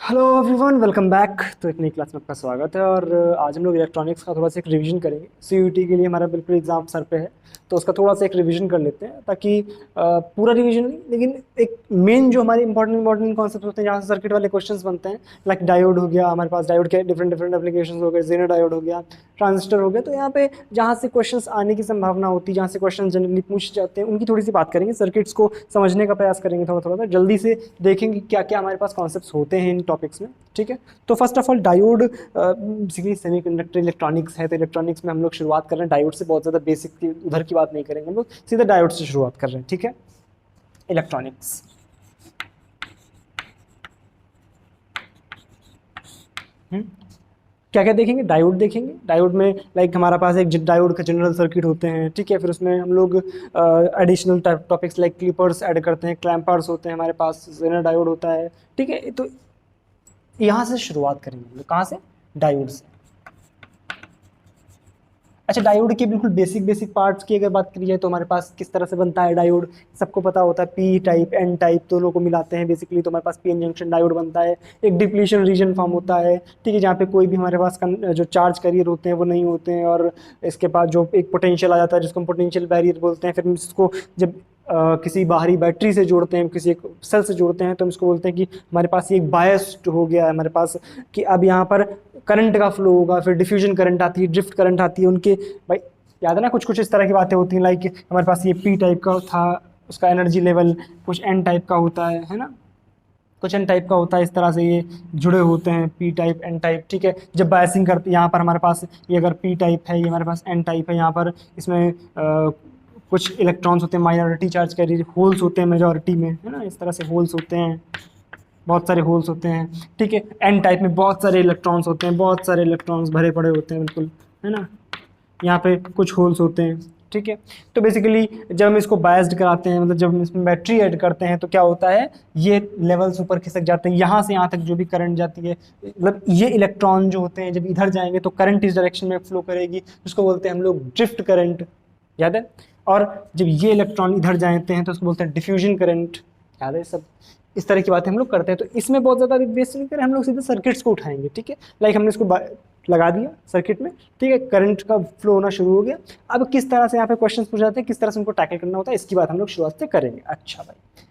Hello everyone, welcome back. तो एक नई क्लास में आपका स्वागत है। और आज हम लोग इलेक्ट्रॉनिक्स का थोड़ा सा एक रिवीजन करेंगे। सीयूईटी के लिए हमारा बिल्कुल एग्जाम सर पे है, तो उसका थोड़ा सा एक रिवीजन कर लेते हैं, ताकि पूरा रिवीजन नहीं, लेकिन एक मेन जो हमारे इंपॉर्टेंट कॉन्सेप्ट होते हैं, जहाँ से सर्किट वाले क्वेश्चंस बनते हैं। लाइक डायोड हो गया, हमारे पास डायोड के डिफरेंट डिफरेंट एप्लीकेशंस हो गए, जेनो डायोड हो गया, ट्रांजिस्टर हो गया। तो यहाँ पे जहाँ से क्वेश्चंस आने की संभावना होती है, जहाँ से क्वेश्चन जनरली पूछ जाते हैं, उनकी थोड़ी सी बात करेंगे। सर्किट्स को समझने का प्रयास करेंगे थोड़ा थोड़ा सा, जल्दी से देखेंगे क्या क्या हमारे पास कॉन्सेप्ट्स होते हैं इन टॉपिक्स में। ठीक है, तो first of all diode basically semiconductor electronics है, तो इलेक्ट्रॉनिक्स में हम लोग शुरुआत कर रहे हैं डायोड से। बहुत ज़्यादा बेसिक उधर की बात नहीं करेंगे हम लोग, सीधा डायोड से शुरुआत कर रहे हैं। ठीक है, इलेक्ट्रॉनिक्स क्या क्या देखेंगे? डायोड देखेंगे। डायोड में लाइक हमारा पास एक डायोड का जनरल सर्किट होते हैं। ठीक है, फिर उसमें हम लोग additional topics like Clippers add करते हैं, क्लैंपर्स होते हैं हमारे पास, जेनर डायोड होता है। ठीक है, तो यहाँ से शुरुआत करेंगे हम लोग। कहाँ से? डायोड से। अच्छा, डायोड के बिल्कुल बेसिक पार्ट्स की अगर बात करी जाए, तो हमारे पास किस तरह से बनता है डायोड, सबको पता होता है। पी टाइप एन टाइप दोनों को मिलाते हैं बेसिकली, तो हमारे पास पी एन जंक्शन डायोड बनता है। एक डिप्लीशन रीजन फॉर्म होता है, ठीक है, जहाँ पे कोई भी हमारे पास जो चार्ज कैरियर होते हैं वो नहीं होते हैं। और इसके बाद जो एक पोटेंशियल आ जाता है, जिसको हम पोटेंशियल बैरियर बोलते हैं। फिर हम इसको जब किसी बाहरी बैटरी से जोड़ते हैं, किसी एक सेल से जोड़ते हैं, तो हम इसको बोलते हैं कि हमारे पास ये एक बायस हो गया है हमारे पास, कि अब यहाँ पर करंट का फ्लो होगा। फिर डिफ्यूजन करंट आती है, ड्रिफ्ट करंट आती है उनके। भाई याद है ना, कुछ कुछ इस तरह की बातें होती हैं। लाइक हमारे पास ये पी टाइप का था, उसका एनर्जी लेवल कुछ एन टाइप का होता है ना, कुछ एन टाइप का होता है। इस तरह से ये जुड़े होते हैं, पी टाइप एन टाइप। ठीक है, जब बायसिंग करते यहाँ पर हमारे पास ये अगर पी टाइप है, ये हमारे पास एन टाइप है, यहाँ पर इसमें कुछ इलेक्ट्रॉन्स होते हैं, माइनॉरिटी चार्ज कैरियर, होल्स होते हैं मेजॉरिटी में, है ना। इस तरह से होल्स होते हैं, बहुत सारे होल्स होते हैं। ठीक है, एन टाइप में बहुत सारे इलेक्ट्रॉन्स होते हैं, बहुत सारे इलेक्ट्रॉन्स भरे पड़े होते हैं बिल्कुल, है ना। यहाँ पे कुछ होल्स होते हैं। ठीक है, तो बेसिकली जब हम इसको बायस्ड कराते हैं, मतलब जब हम इसमें बैटरी ऐड करते हैं, तो क्या होता है, ये लेवल्स ऊपर खिसक जाते हैं। यहाँ से यहाँ तक जो भी करंट जाती है, मतलब ये इलेक्ट्रॉन जो होते हैं जब इधर जाएंगे तो करंट इस डायरेक्शन में फ्लो करेगी, जिसको बोलते हैं हम लोग ड्रिफ्ट करंट। याद है? और जब ये इलेक्ट्रॉन इधर जाते हैं तो उसको बोलते हैं डिफ्यूजन करंट। याद है सब? इस तरह की बातें हम लोग करते हैं। तो इसमें बहुत ज़्यादा बेस नहीं करें, हम लोग सीधे सर्किट्स को उठाएंगे। ठीक है, लाइक हमने इसको लगा दिया सर्किट में, ठीक है, करंट का फ्लो होना शुरू हो गया। अब किस तरह से यहाँ पे क्वेश्चंस पूछ जाते हैं, किस तरह से उनको टैकल करना होता है, इसकी बात हम लोग शुरुआत से करेंगे। अच्छा भाई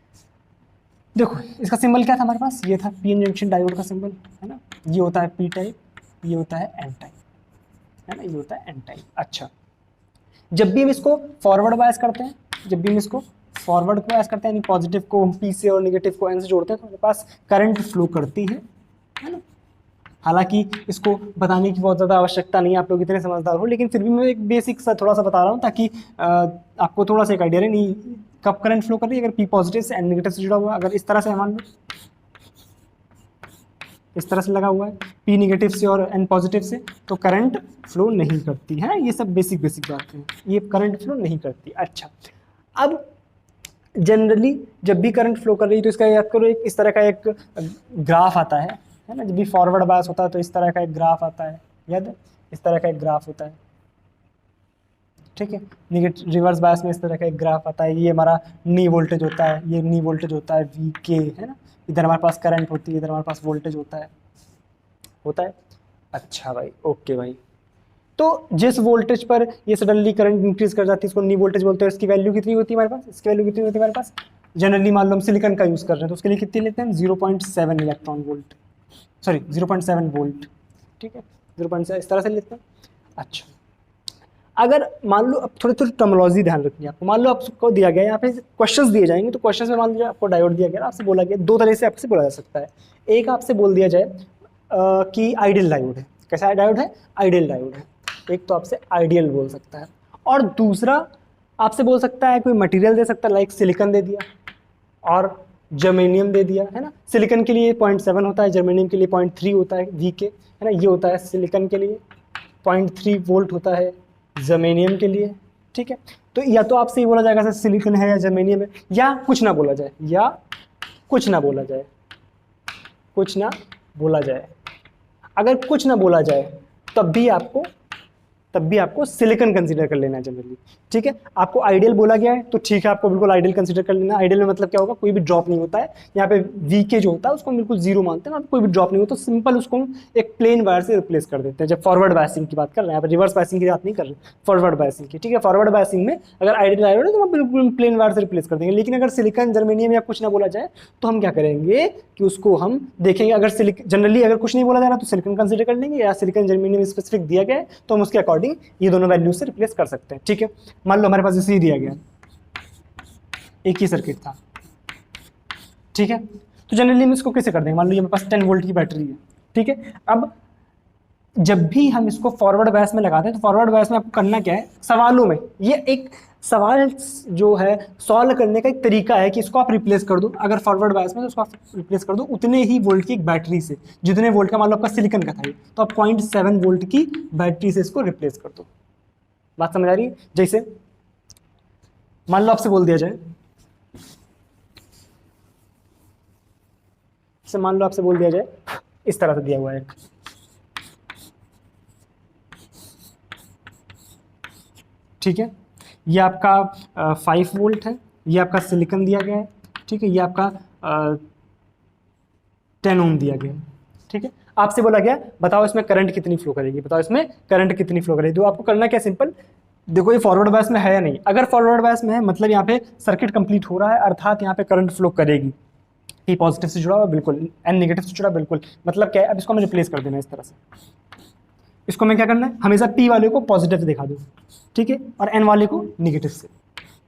देखो, इसका सिंबल क्या था हमारे पास? ये था पी एन जंक्शन डायोड का सिंबल, है ना। ये होता है पी टाइप, ये होता है एन टाइप, है ना, ये होता है एन टाइप। अच्छा, जब भी हम इसको फॉरवर्ड बायस करते हैं, जब भी हम इसको फॉरवर्ड बायस करते हैं, यानी पॉजिटिव को हम पी से और नेगेटिव को एन से जोड़ते हैं, तो हमारे पास करंट फ्लो करती है ना। हालांकि इसको बताने की बहुत ज़्यादा आवश्यकता नहीं है, आप लोग इतने समझदार हो, लेकिन फिर भी मैं एक बेसिक सा थोड़ा सा बता रहा हूँ, ताकि आपको थोड़ा सा एक आइडिया रहे नहीं कब करंट फ्लो कर रही है। अगर पी पॉजिटिव से एन नेगेटिव से जुड़ा हुआ है, अगर इस तरह से मान लो, इस तरह से लगा हुआ है पी नेगेटिव से और एन पॉजिटिव से, तो करंट फ्लो नहीं करती है। ये सब बेसिक बातें हैं, ये करंट फ्लो नहीं करती। अच्छा, अब जनरली जब भी करंट फ्लो कर रही है, तो इसका याद करो, एक इस तरह का एक ग्राफ आता है ना। जब भी फॉरवर्ड बायस होता है तो इस तरह का एक ग्राफ आता है, याद है? इस तरह का एक ग्राफ होता है। ठीक है, नेगेटिव रिवर्स बायस में इस तरह का एक ग्राफ आता है। ये हमारा नी वोल्टेज होता है, ये नी वोल्टेज होता है वी के, है ना। इधर हमारे पास करंट होती है, इधर हमारे पास वोल्टेज होता है। अच्छा भाई, ओके भाई। तो जिस वोल्टेज पर ये सडनली करंट इंक्रीज कर जाती है, इसको नी वोल्टेज बोलते हैं। इसकी वैल्यू कितनी होती है हमारे पास? इसकी वैल्यू कितनी होती है हमारे पास? जनरली मान लो हम सिलिकॉन का यूज कर रहे हैं, तो उसके लिए कितनी लेते हैं? 0.7 इलेक्ट्रॉन वोल्ट, सॉरी 0.7 वोल्ट। ठीक है, 0.7 इस तरह से लेते हैं। अच्छा, अगर मान लो, अब थोड़ी थोड़ी टर्मिनोलॉजी ध्यान रखनी है आपको। मान लो आपको दिया गया, यहाँ पे क्वेश्चंस दिए जाएंगे, तो क्वेश्चंस में मान लीजिए आपको डायोड दिया गया, आपसे बोला गया, दो तरह से आपसे बोला जा सकता है। एक आपसे बोल दिया जाए कि आइडियल डायोड है। कैसा डायोड है? आइडियल डायोड है। एक तो आपसे आइडियल बोल सकता है, और दूसरा आपसे बोल सकता है कोई मटेरियल दे सकता है, लाइक सिलिकॉन दे दिया और जर्मेनियम दे दिया, है ना। सिलिकॉन के लिए 0.7 होता है, जर्मेनियम के लिए 0.3 होता है वी के, है ना। ये होता है सिलिकॉन के लिए, 0.3 वोल्ट होता है जर्मेनियम के लिए। ठीक है, तो या तो आपसे ये बोला जाएगा सर सिलिकॉन है या जर्मेनियम है, या कुछ ना बोला जाए, या कुछ ना बोला जाए, कुछ ना बोला जाए। अगर कुछ ना बोला जाए तब भी आपको तब भी आपको सिलिकॉन कंसीडर कर लेना है जनरली। ठीक है, आपको आइडियल बोला गया है तो ठीक है, आपको बिल्कुल आइडियल कंसीडर कर लेना। आइडियल में मतलब क्या होगा, कोई भी ड्रॉप नहीं होता है। यहाँ पे वीके जो होता है उसको हम बिल्कुल जीरो मानते हैं, कोई भी ड्रॉप नहीं होता, तो सिंपल उसको हम एक प्लेन वायर से रिप्लेस कर देते हैं। जब फॉरवर्ड बायसिंग की बात कर रहे हैं, यहाँ पे रिवर्स बायसिंग की बात नहीं कर रहे, फॉरवर्ड बायसिंग की। ठीक है, फॉरवर्ड बायसिंग में अगर आइडियल डायोड है तो हम बिल्कुल प्लेन वायर से रिप्लेस कर देंगे। लेकिन अगर सिलिकॉन, जर्मेनियम या कुछ ना बोला जाए तो हम क्या करेंगे कि उसको हम देखेंगे, अगर जनरली अगर कुछ नहीं बोला जा रहा तो सिलिकॉन कंसीडर कर लेंगे, या सिलिकॉन जर्मेनियम स्पेसिफिक दिया गया है तो हम उसके अकॉर्डिंग ये दोनों वैल्यू से रिप्लेस कर सकते हैं। ठीक है, मान लो हमारे पास इसे ही दिया गया, एक ही सर्किट था। ठीक है, तो जनरली हम इसको कैसे कर देंगे, मान लो ये मेरे पास 10 वोल्ट की बैटरी है। ठीक है, अब जब भी हम इसको फॉरवर्ड बायस में लगाते हैं तो फॉरवर्ड बायस में आपको करना क्या है, सवालों में ये एक सवाल जो है सॉल्व करने का एक तरीका है कि इसको आप रिप्लेस कर दो, अगर फॉरवर्ड बायस में तो उसको आप रिप्लेस कर दो उतने ही वोल्ट की एक बैटरी से, जितने वोल्ट का मान लो आपका सिलिकॉन का था, तो आप 0.7 वोल्ट की बैटरी से इसको रिप्लेस कर दो। बात समझ आ रही है? जैसे मान लो आपसे बोल दिया जाए, मान लो आपसे बोल दिया जाए इस तरह से दिया हुआ है, ठीक है, ये आपका 5 वोल्ट है, ये आपका सिलिकॉन दिया गया है। ठीक है, ये आपका 10 ओम दिया गया है। ठीक है, आपसे बोला गया बताओ इसमें करंट कितनी फ्लो करेगी, बताओ इसमें करंट कितनी फ्लो करेगी। तो आपको करना क्या, सिंपल देखो ये फॉरवर्ड बायस में है या नहीं। अगर फॉरवर्ड बायस में है मतलब यहाँ पे सर्किट कंप्लीट हो रहा है, अर्थात यहाँ पे करंट फ्लो करेगी। पी पॉजिटिव से जुड़ा हुआ बिल्कुल, एन नेगेटिव से जुड़ा बिल्कुल, मतलब क्या है, अब इसको हमें रिप्लेस कर देना है इस तरह से। इसको मैं क्या करना है, हमेशा पी वाले को पॉजिटिव दिखा दूँ, ठीक है, और एन वाले को नेगेटिव से।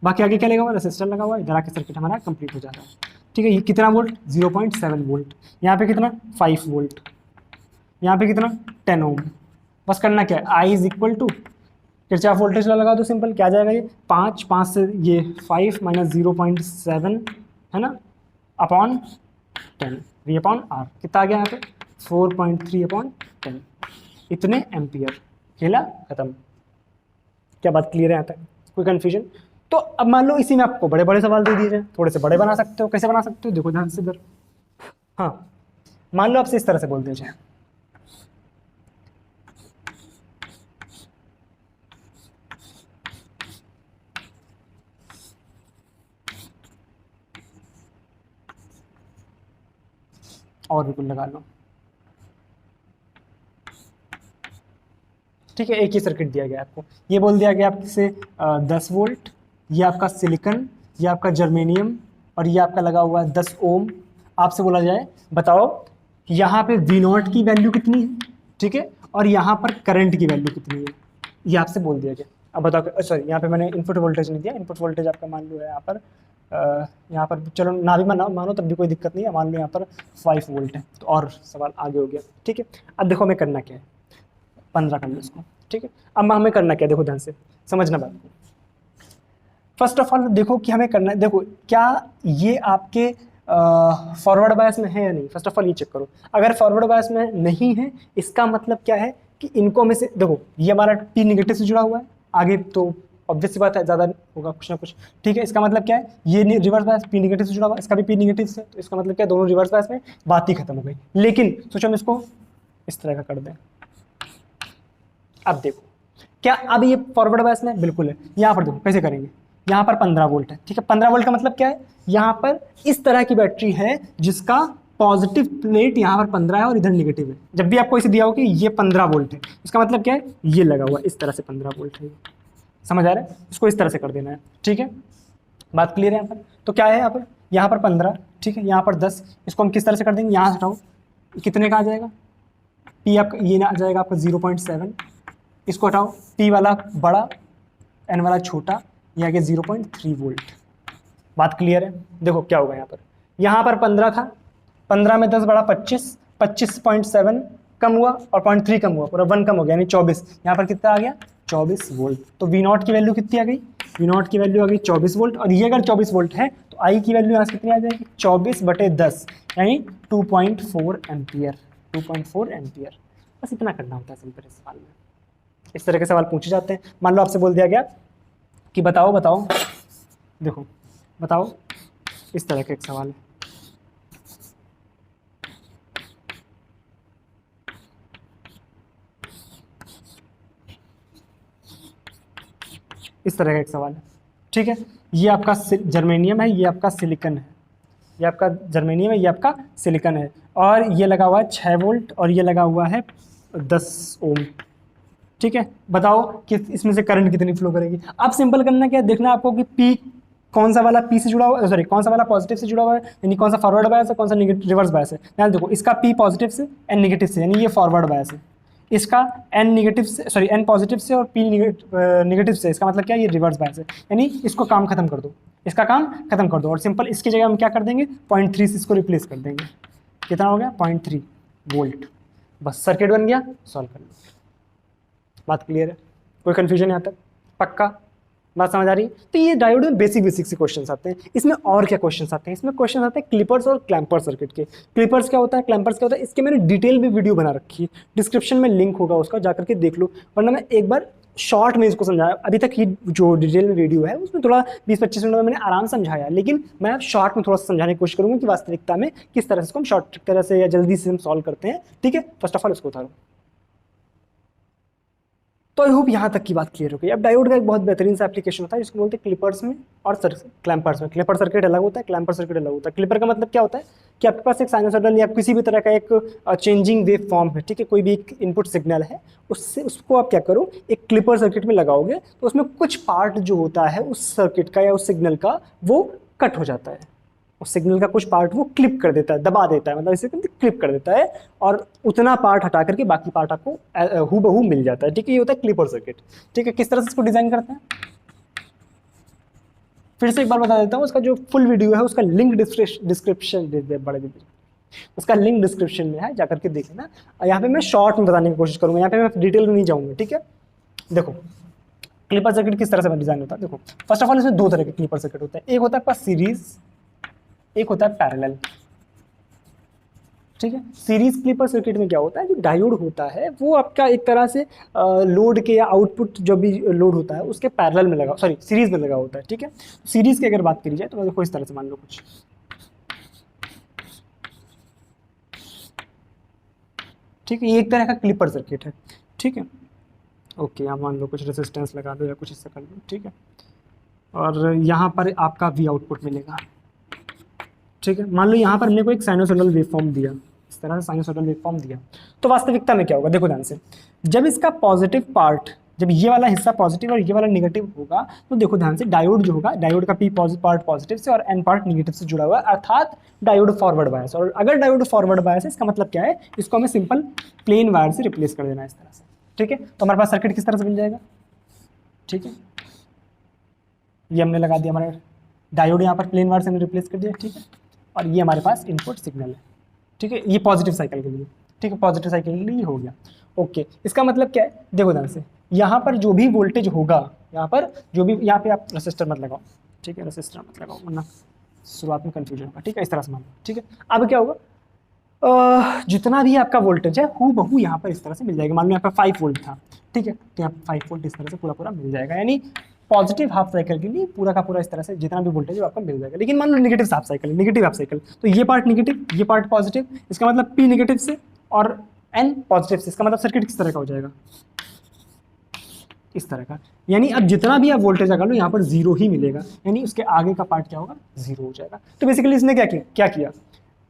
बाकी आगे क्या लगा हुआ, रेसिस्टर लगा हुआ है, इधर आके सर्किट हमारा कंप्लीट हो जाता है। ठीक है, ये कितना वोल्ट, 0.7 वोल्ट, यहाँ पे कितना 5 वोल्ट, यहाँ पे कितना 10 ओम। बस करना क्या है, I is equal to Kirchhoff voltage law लगा दो, सिंपल क्या आ जाएगा, ये 5 से ये 5 माइनस 0.7 है ना, अपॉन 10 वी अपॉन आर, कितना आ गया यहाँ पे 4.3 अपॉन 10, इतने एम्पियर। खेला खत्म। क्या बात क्लियर है यहाँ तक, कोई कंफ्यूजन? तो अब मान लो इसी में आपको बड़े बड़े सवाल दे दिए जाए, थोड़े से बड़े बना सकते हो, कैसे बना सकते हो देखो ध्यान से इधर। हाँ, मान लो आपसे इस तरह से बोल दिया जाए, और बिल्कुल लगा लो। ठीक है, एक ही सर्किट दिया गया आपको, ये बोल दिया गया आपसे 10 वोल्ट, ये आपका सिलिकॉन, ये आपका जर्मेनियम, और ये आपका लगा हुआ है 10 ओम। आपसे बोला जाए बताओ यहाँ पे V0 की वैल्यू कितनी है, ठीक है, और यहाँ पर करंट की वैल्यू कितनी है, ये आपसे बोल दिया गया। अब बताओ, सॉरी यहाँ पे मैंने इनपुट वोल्टेज नहीं दिया, इनपुट वोल्टेज आपका मान लो है यहाँ पर चलो ना भी मानो तब भी कोई दिक्कत नहीं है, मान लो यहाँ पर 5 वोल्ट है, तो और सवाल आगे हो गया। ठीक है, अब देखो हमें करना क्या है, 15 कर लो इसको। ठीक है, अब हमें करना क्या, देखो ध्यान से समझना बात को। फर्स्ट ऑफ ऑल देखो कि हमें करना है, देखो क्या ये आपके फॉरवर्ड बायस में है या नहीं, फर्स्ट ऑफ ऑल ये चेक करो। अगर फॉरवर्ड बायस में नहीं है, इसका मतलब क्या है कि इनको में से देखो ये हमारा पी निगेटिव से जुड़ा हुआ है, आगे तो ऑब्वियस सी बात है ज़्यादा होगा कुछ ना कुछ। ठीक है, इसका मतलब क्या है, ये रिवर्स बायस पी निगेटिव से जुड़ा हुआ, इसका भी पी निगेटिव से, तो इसका मतलब क्या है दोनों रिवर्स बायस में, बात ही खत्म हो गई। लेकिन सोचो हम इसको इस तरह का कर दें, अब देखो क्या अब ये फॉरवर्ड बायस में बिल्कुल है। यहाँ पर देखो कैसे करेंगे, यहाँ पर 15 वोल्ट है, ठीक है, 15 वोल्ट का मतलब क्या है, यहाँ पर इस तरह की बैटरी है जिसका पॉजिटिव प्लेट यहाँ पर 15 है और इधर नेगेटिव है। जब भी आपको इसे दिया हो कि ये 15 वोल्ट है, इसका मतलब क्या है, ये लगा हुआ इस तरह से 15 वोल्ट है, समझ आ रहा है, इसको इस तरह से कर देना है। ठीक है, बात क्लियर है यहाँ पर? तो क्या है यहाँ पर 15, ठीक है, यहाँ पर 10, इसको हम किस तरह से कर देंगे, यहाँ से हटाओ, कितने का आ जाएगा, पी आपका ये ना आ जाएगा आपका 0.7, इसको हटाओ, पी वाला बड़ा एन वाला छोटा, ये आ गया 0.3 वोल्ट। बात क्लियर है? देखो क्या होगा यहाँ पर 15 था, 15 में 10 बड़ा 25, 25.7 कम हुआ और 0.3 कम हुआ, पूरा 1 कम हो गया यानी 24। यहाँ पर कितना आ गया 24 वोल्ट। तो V0 की वैल्यू कितनी आ गई, V0 की वैल्यू आ गई 24 वोल्ट, और ये अगर 24 वोल्ट है तो आई की वैल्यू यहाँ से कितनी आ जाएगी 24/10 यानी 2.4 एम्पियर, 2.4 एम्पियर। बस इतना करना होता है सिंपल इस सवाल में। इस तरह के सवाल पूछे जाते हैं। मान लो आपसे बोल दिया गया कि बताओ देखो बताओ, इस तरह का एक सवाल है, इस तरह का एक सवाल है, ठीक है। ये आपका जर्मेनियम है, ये आपका सिलिकन है, ये आपका जर्मेनियम है, ये आपका सिलिकन है, और ये लगा हुआ है 6 वोल्ट और ये लगा हुआ है 10 ओम, ठीक है। बताओ कि इसमें से करंट कितनी फ्लो करेगी। अब सिंपल करना क्या है, देखना आपको कि पी कौन सा वाला पी से जुड़ा हुआ है, सॉरी कौन सा वाला पॉजिटिव से जुड़ा हुआ है, यानी कौन सा फॉरवर्ड बायस है, कौन सा रिवर्स बायस है। ध्यान देखो, इसका पी पॉजिटिव से, एन निगेटिव से, यानी ये फॉरवर्ड बायस है। इसका एन निगेटिव से, सॉरी एन पॉजिटिव से और पी निगेटिव से, इसका मतलब क्या है, ये रिवर्स बायस है। यानी इसको काम खत्म कर दो, इसका काम खत्म कर दो, और सिंपल इसकी जगह हम क्या कर देंगे, 0.3 से इसको रिप्लेस कर देंगे। कितना हो गया, 0.3 वोल्ट। बस सर्किट बन गया, सॉल्व कर लो। बात क्लियर है, कोई कंफ्यूजन यहाँ तक, पक्का बात समझ आ रही है। तो ये डायोड में बेसिक बेसिक से क्वेश्चंस आते हैं। इसमें और क्या क्वेश्चंस आते हैं, इसमें क्वेश्चन आते हैं क्लिपर्स और क्लैंपर सर्किट के। क्लिपर्स क्या होता है, क्लैंपर्स क्या होता है, इसके मैंने डिटेल में वीडियो बना रखी है, डिस्क्रिप्शन में लिंक होगा उसका, जाकर के देख लो, वरना मैं एक बार शॉर्ट में इसको समझाया। अभी तक ये जो डिटेल में वीडियो है उसमें थोड़ा 20-25 मिनट में मैंने आराम समझाया, लेकिन मैं अब शॉर्ट में थोड़ा सा समझाने की कोशिश करूँगा कि वास्तविकता में किस तरह से इसको हम शॉर्ट तरह से या जल्दी से हम सॉल्व करते हैं, ठीक है। फर्स्ट ऑफ ऑल इसको उतारो। तो आई होप यहाँ तक की बात क्लियर हो गई। अब डायोड का एक बहुत बेहतरीन सा एप्लीकेशन होता है जिसको बोलते हैं क्लिपर्स में और क्लैंपर्स में। क्लिपर सर्किट अलग होता है, क्लैंपर सर्किट अलग होता है। क्लिपर का मतलब क्या होता है कि आपके पास एक साइनसॉइडल या किसी भी तरह का एक चेंजिंग वेव फॉर्म है, ठीक है, कोई भी एक इनपुट सिग्नल है, उससे उसको आप क्या करो, एक क्लिपर सर्किट में लगाओगे तो उसमें कुछ पार्ट जो होता है उस सर्किट का या उस सिग्नल का वो कट हो जाता है, उस सिग्नल का कुछ पार्ट वो क्लिप कर देता है, दबा देता है, मतलब इसे क्लिप कर देता है, और उतना पार्ट हटा करके बाकी पार्ट आपको हूबहू मिल जाता है, ठीक है। ये होता है क्लिपर सर्किट, ठीक है। किस तरह से इसको डिजाइन करते हैं फिर से एक बार बता देता हूँ। उसका जो फुल वीडियो है उसका लिंक डिस्क्रिप्शन उसका लिंक डिस्क्रिप्शन में है, जाकर के देख लेना। यहाँ पे मैं शॉर्ट में बताने की कोशिश करूंगा, यहाँ पे मैं डिटेल में नहीं जाऊंगा, ठीक है। देखो क्लिपर सर्किट किस तरह से डिजाइन होता है, देखो फर्स्ट ऑफ ऑल इसमें दो तरह के क्लिपर सर्किट होता है, एक होता है आपका सीरीज, एक होता है पैरेलल, ठीक है। सीरीज क्लिपर सर्किट में क्या होता है, जो डायोड होता है वो आपका एक तरह से लोड के या आउटपुट जो भी लोड होता है उसके पैरेलल में लगा, सॉरी सीरीज में लगा होता है, ठीक है। सीरीज की अगर बात करी जाए तो देखो इस तरह से मान लो कुछ, ठीक है, ये एक तरह का क्लिपर सर्किट है, ठीक है। ओके, यहाँ मान लो कुछ रेजिस्टेंस लगा दो या कुछ इससे कर दो, ठीक है, और यहाँ पर आपका वी आउटपुट मिलेगा, ठीक है। मान लो यहाँ पर हमने को एक साइनोसॉइडल वेवफॉर्म दिया, इस तरह से साइनोसॉइडल वेवफॉर्म दिया, तो वास्तविकता में क्या होगा, देखो ध्यान से, जब इसका पॉजिटिव पार्ट, जब ये वाला हिस्सा पॉजिटिव और ये वाला नेगेटिव होगा, तो देखो ध्यान से डायोड जो होगा, डायोड का पी पार्ट पॉजिटिव से और एन पार्ट नेगेटिव से जुड़ा हुआ है, अर्थात डायोड फॉरवर्ड बायस। और अगर डायोड फॉरवर्ड बायस है, इसका मतलब क्या है, इसको हमें सिंपल प्लेन वायर से रिप्लेस कर देना है इस तरह से, ठीक है। तो हमारे पास सर्किट किस तरह से बन जाएगा, ठीक है, ये हमने लगा दिया, हमारा डायोड यहाँ पर प्लेन वायर से हमने रिप्लेस कर दिया, ठीक है, और ये हमारे पास इनपुट सिग्नल है, ठीक है, ये पॉजिटिव साइकिल के लिए, ठीक है, पॉजिटिव साइकिल के लिए हो गया। ओके, इसका मतलब क्या है, देखो ध्यान से, यहाँ पर जो भी वोल्टेज होगा, यहाँ पर जो भी, यहाँ पे आप रेसिस्टर मत लगाओ, ठीक है, रेसिस्टर मत लगाओ वरना शुरुआत में कंफ्यूजन होगा, ठीक है, इस तरह से मान लो, ठीक है। अब क्या होगा, जितना भी आपका वोल्टेज है हूबहू यहाँ पर इस तरह से मिल जाएगा। मान लो यहाँ पर 5 वोल्ट था, ठीक है, तो यहाँ 5 वोल्ट इस तरह से पूरा पूरा मिल जाएगा, यानी पॉजिटिव हाफ साइकिल के लिए पूरा का पूरा इस तरह से जितना भी वोल्टेज है आपको मिल जाएगा। लेकिन मान लो negative half cycle, negative half cycle, तो ये पार्ट नेगेटिव, ये पार्ट पॉजिटिव, इसका मतलब पी नेगेटिव से और एन पॉजिटिव से, इसका मतलब सर्किट किस तरह का हो जाएगा, इस तरह का। यानी अब जितना भी आप वोल्टेज लगा लो यहाँ पर जीरो ही मिलेगा, यानी उसके आगे का पार्ट क्या होगा, जीरो हो जाएगा। तो बेसिकली इसने क्या किया,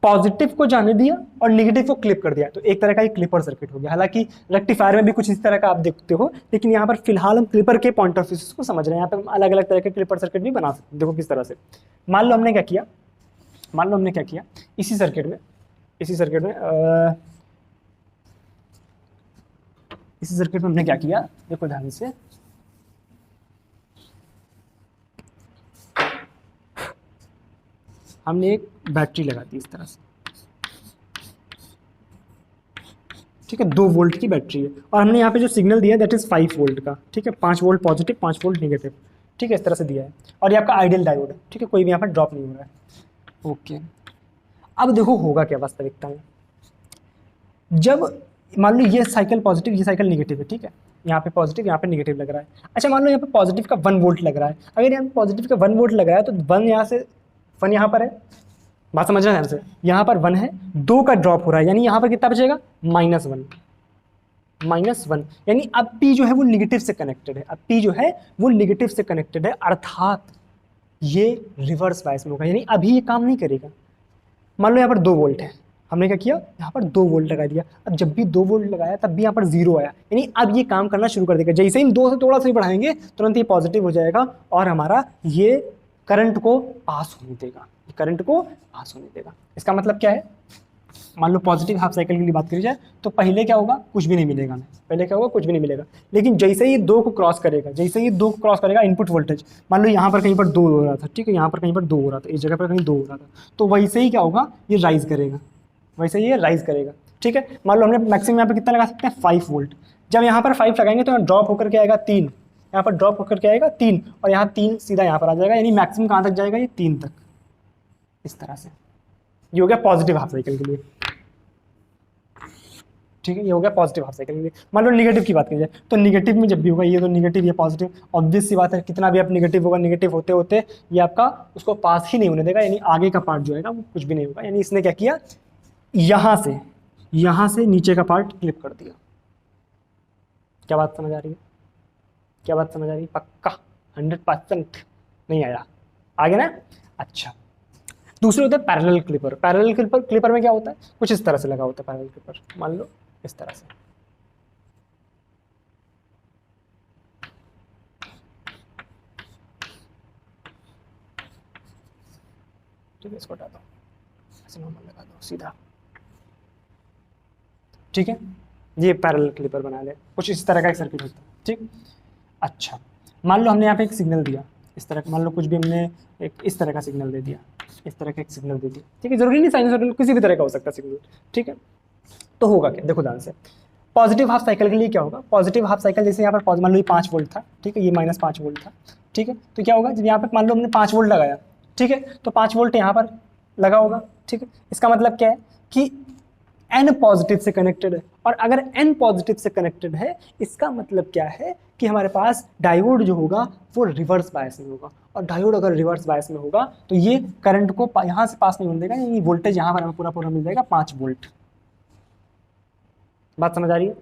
पॉजिटिव को जाने दिया और नेगेटिव को क्लिप कर दिया, तो एक तरह का एक क्लिपर सर्किट हो गया। हालांकि रेक्टिफायर में भी कुछ इस तरह का आप देखते हो, लेकिन यहाँ पर फिलहाल हम क्लिपर के पॉइंट ऑफ व्यू को समझ रहे हैं। यहाँ पे हम अलग अलग तरह के क्लिपर सर्किट भी बना सकते हैं। देखो किस तरह से, मान लो हमने क्या किया, इसी सर्किट में हमने क्या किया, देखो ध्यान से, हमने एक बैटरी लगा दी इस तरह से, ठीक है, 2 वोल्ट की बैटरी है, और हमने यहाँ पे जो सिग्नल दिया दैट इज 5 वोल्ट का, ठीक है, 5 वोल्ट पॉजिटिव, 5 वोल्ट नेगेटिव, ठीक है, इस तरह से दिया है, और ये आपका आइडियल डायोड है, ठीक है, कोई भी यहाँ पर ड्रॉप नहीं हो रहा है। ओके, अब देखो होगा क्या वास्तविकता में, जब मान लो ये साइकिल पॉजिटिव, ये साइकिल नेगेटिव है, ठीक है, यहाँ पे पॉजिटिव, यहाँ पे नेगेटिव लग रहा है। अच्छा मान लो यहाँ पे पॉजिटिव का 1 वोल्ट लग रहा है, अगर यहाँ पे पॉजिटिव का 1 वोल्ट लग रहा है तो 1 यहाँ से, 1 यहाँ पर है, बात समझ रहे हैं ध्यान से, यहाँ पर 1 है, 2 का ड्रॉप हो रहा है, यानी यहाँ पर कितना बचेगा, -1, -1, यानी अब P जो है वो निगेटिव से कनेक्टेड है, अब P जो है वो निगेटिव से कनेक्टेड है, अर्थात ये रिवर्स बायस में होगा, यानी अभी ये काम नहीं करेगा। मान लो यहाँ पर 2 वोल्ट है, हमने क्या किया, यहाँ पर 2 वोल्ट लगा दिया, अब जब भी 2 वोल्ट लगाया तब भी यहाँ पर 0 आया, यानी अब ये काम करना शुरू कर देगा। जैसे ही हम 2 से थोड़ा सा ही बढ़ाएंगे तुरंत ये पॉजिटिव हो जाएगा और हमारा ये करंट को पास होने देगा, करंट को पास होने देगा। इसका मतलब क्या है, मान लो पॉजिटिव हाफ साइकिल के लिए बात करी जाए तो पहले क्या होगा, कुछ भी नहीं मिलेगा हमें, पहले क्या होगा, कुछ भी नहीं मिलेगा। लेकिन जैसे ही 2 को क्रॉस करेगा, जैसे ही 2 को क्रॉस करेगा इनपुट वोल्टेज, मान लो यहाँ पर कहीं पर 2 हो रहा था, ठीक है, यहाँ पर कहीं पर 2 हो रहा था, इस जगह पर कहीं 2 हो रहा था, तो वैसे ही क्या होगा, ये राइज करेगा, वैसे ही ये राइज करेगा, ठीक है। मान लो हमने मैक्सिमम यहाँ पर कितना लगा सकते हैं, 5 वोल्ट। जब यहाँ पर 5 लगाएंगे तो ड्रॉप होकर के आएगा 3, यहाँ पर ड्रॉप होकर के आएगा 3, और यहाँ 3 सीधा यहाँ पर आ जाएगा, यानी मैक्सिमम कहाँ तक जाएगा, ये 3 तक, इस तरह से। ये हो गया पॉजिटिव हाफ साइकिल के लिए, ठीक है, ये हो गया पॉजिटिव हाफ साइकिल के लिए। मान लो नेगेटिव की बात की जाए तो नेगेटिव में जब भी होगा, ये तो नेगेटिव, ये पॉजिटिव, ऑब्वियस सी बात है, कितना भी आप नेगेटिव होगा, नेगेटिव होते होते ये आपका उसको पास ही नहीं होने देगा, यानी आगे का पार्ट जो है वो कुछ भी नहीं होगा। यानी इसने क्या किया, यहाँ से नीचे का पार्ट क्लिप कर दिया। क्या बात समझ आ रही है, क्या बात समझ आ रही है, पक्का 100% नहीं आया, आगे ना। अच्छा, दूसरे होता है पैरेलल क्लिपर। पैरेलल क्लिपर में क्या होता है, कुछ इस तरह से लगा होता है पैरेलल क्लिपर, मान लो इस तरह से, ठीक है, इसको हटा दो, ऐसे नॉर्मल लगा दो सीधा, ठीक है, ये पैरेलल क्लिपर बना ले, कुछ इस तरह का एक सर्किट होता है, ठीक। अच्छा, मान लो हमने यहाँ पे एक सिग्नल दिया इस तरह का, मान लो कुछ भी हमने एक इस तरह का सिग्नल दे दिया, इस तरह का एक सिग्नल दे दिया, ठीक है, जरूरी नहीं साइनसॉइडल, किसी भी तरह का हो सकता है सिग्नल, ठीक है। तो होगा क्या, देखो ध्यान से, पॉजिटिव हाफ साइकिल के लिए क्या होगा, पॉजिटिव हाफ साइकिल जैसे यहाँ पर मान लो ये 5 वोल्ट था, ठीक है, ये -5 वोल्ट था, ठीक है, तो क्या होगा, जब यहाँ पर मान लो हमने 5 वोल्ट लगाया, ठीक है, तो 5 वोल्ट यहाँ पर लगा होगा, ठीक है। इसका मतलब क्या है कि n पॉजिटिव से कनेक्टेड है, और अगर n पॉजिटिव से कनेक्टेड है इसका मतलब क्या है कि हमारे पास डायोड जो होगा वो रिवर्स बायस में होगा, और डायोड अगर रिवर्स बायस में होगा तो ये करंट को यहाँ से पास नहीं होने देगा, यानी वोल्टेज यहाँ पर हमें पूरा पूरा मिल जाएगा 5 वोल्ट। बात समझ आ रही है।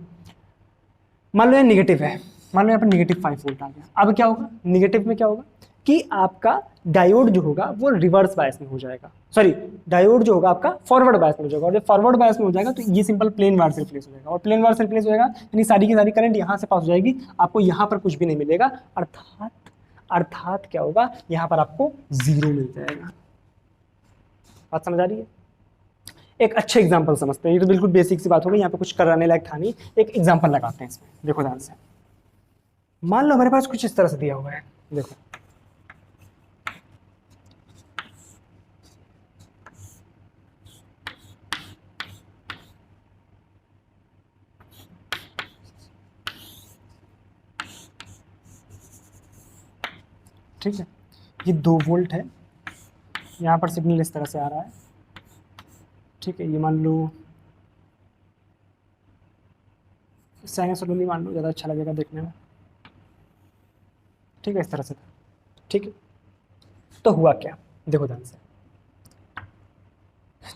मान लो ये नेगेटिव है, मान लो यहाँ पर -5 वोल्ट आ गया, अब क्या होगा, नेगेटिव में क्या होगा कि आपका डायोड जो होगा वो रिवर्स बायस में हो जाएगा, सॉरी डायोड जो होगा आपका फॉरवर्ड बायस में हो जाएगा, और जब फॉरवर्ड बायस में हो जाएगा तो ये सिंपल प्लेन वायर से रिप्लेस हो जाएगा, और प्लेन वायर से रिप्लेस हो जाएगा यानी सारी की सारी करंट यहाँ से पास हो जाएगी, आपको यहाँ पर कुछ भी नहीं मिलेगा, अर्थात क्या होगा, यहाँ पर आपको 0 मिल जाएगा। बात समझ आ रही है। एक अच्छे एग्जाम्पल समझते हैं, ये तो बिल्कुल बेसिक सी बात होगी, यहाँ पे कुछ कराने लायक था नहीं, एक एग्जाम्पल लगाते हैं इसमें, देखो ध्यान से। मान लो हमारे पास कुछ इस तरह से दिया हुआ है, देखो ठीक है, ये 2 वोल्ट है, यहाँ पर सिग्नल इस तरह से आ रहा है, ठीक है, ये मान लो साइनसॉइडली मान लो, ज़्यादा अच्छा लगेगा देखने में, ठीक है, इस तरह से, ठीक है। तो हुआ क्या, देखो ध्यान से,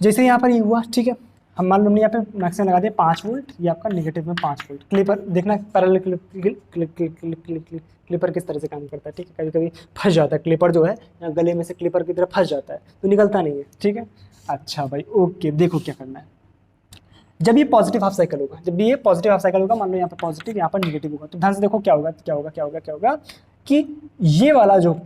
जैसे यहाँ पर ये हुआ, ठीक है, हम मान लो हमने यहाँ पे मैक्सिमम लगा दिया 5 वोल्ट, ये आपका नेगेटिव में 5 वोल्ट। क्लिपर देखना, पैरेलल क्लिपर किस तरह से काम करता है, ठीक है, कभी कभी फंस जाता है क्लिपर जो है, यहाँ गले में से क्लिपर की तरफ फंस जाता है तो निकलता नहीं है, ठीक है। अच्छा भाई, ओके, देखो क्या करना है, जब ये पॉजिटिव हाफ साइकिल होगा, जब भी ये पॉजिटिव हाफ साइकिल होगा, मान लो यहाँ पर पॉजिटिव, यहाँ पर नेगेटिव होगा, तो ध्यान से देखो क्या होगा, क्या होगा, क्या होगा, क्या होगा कि ये वाला जो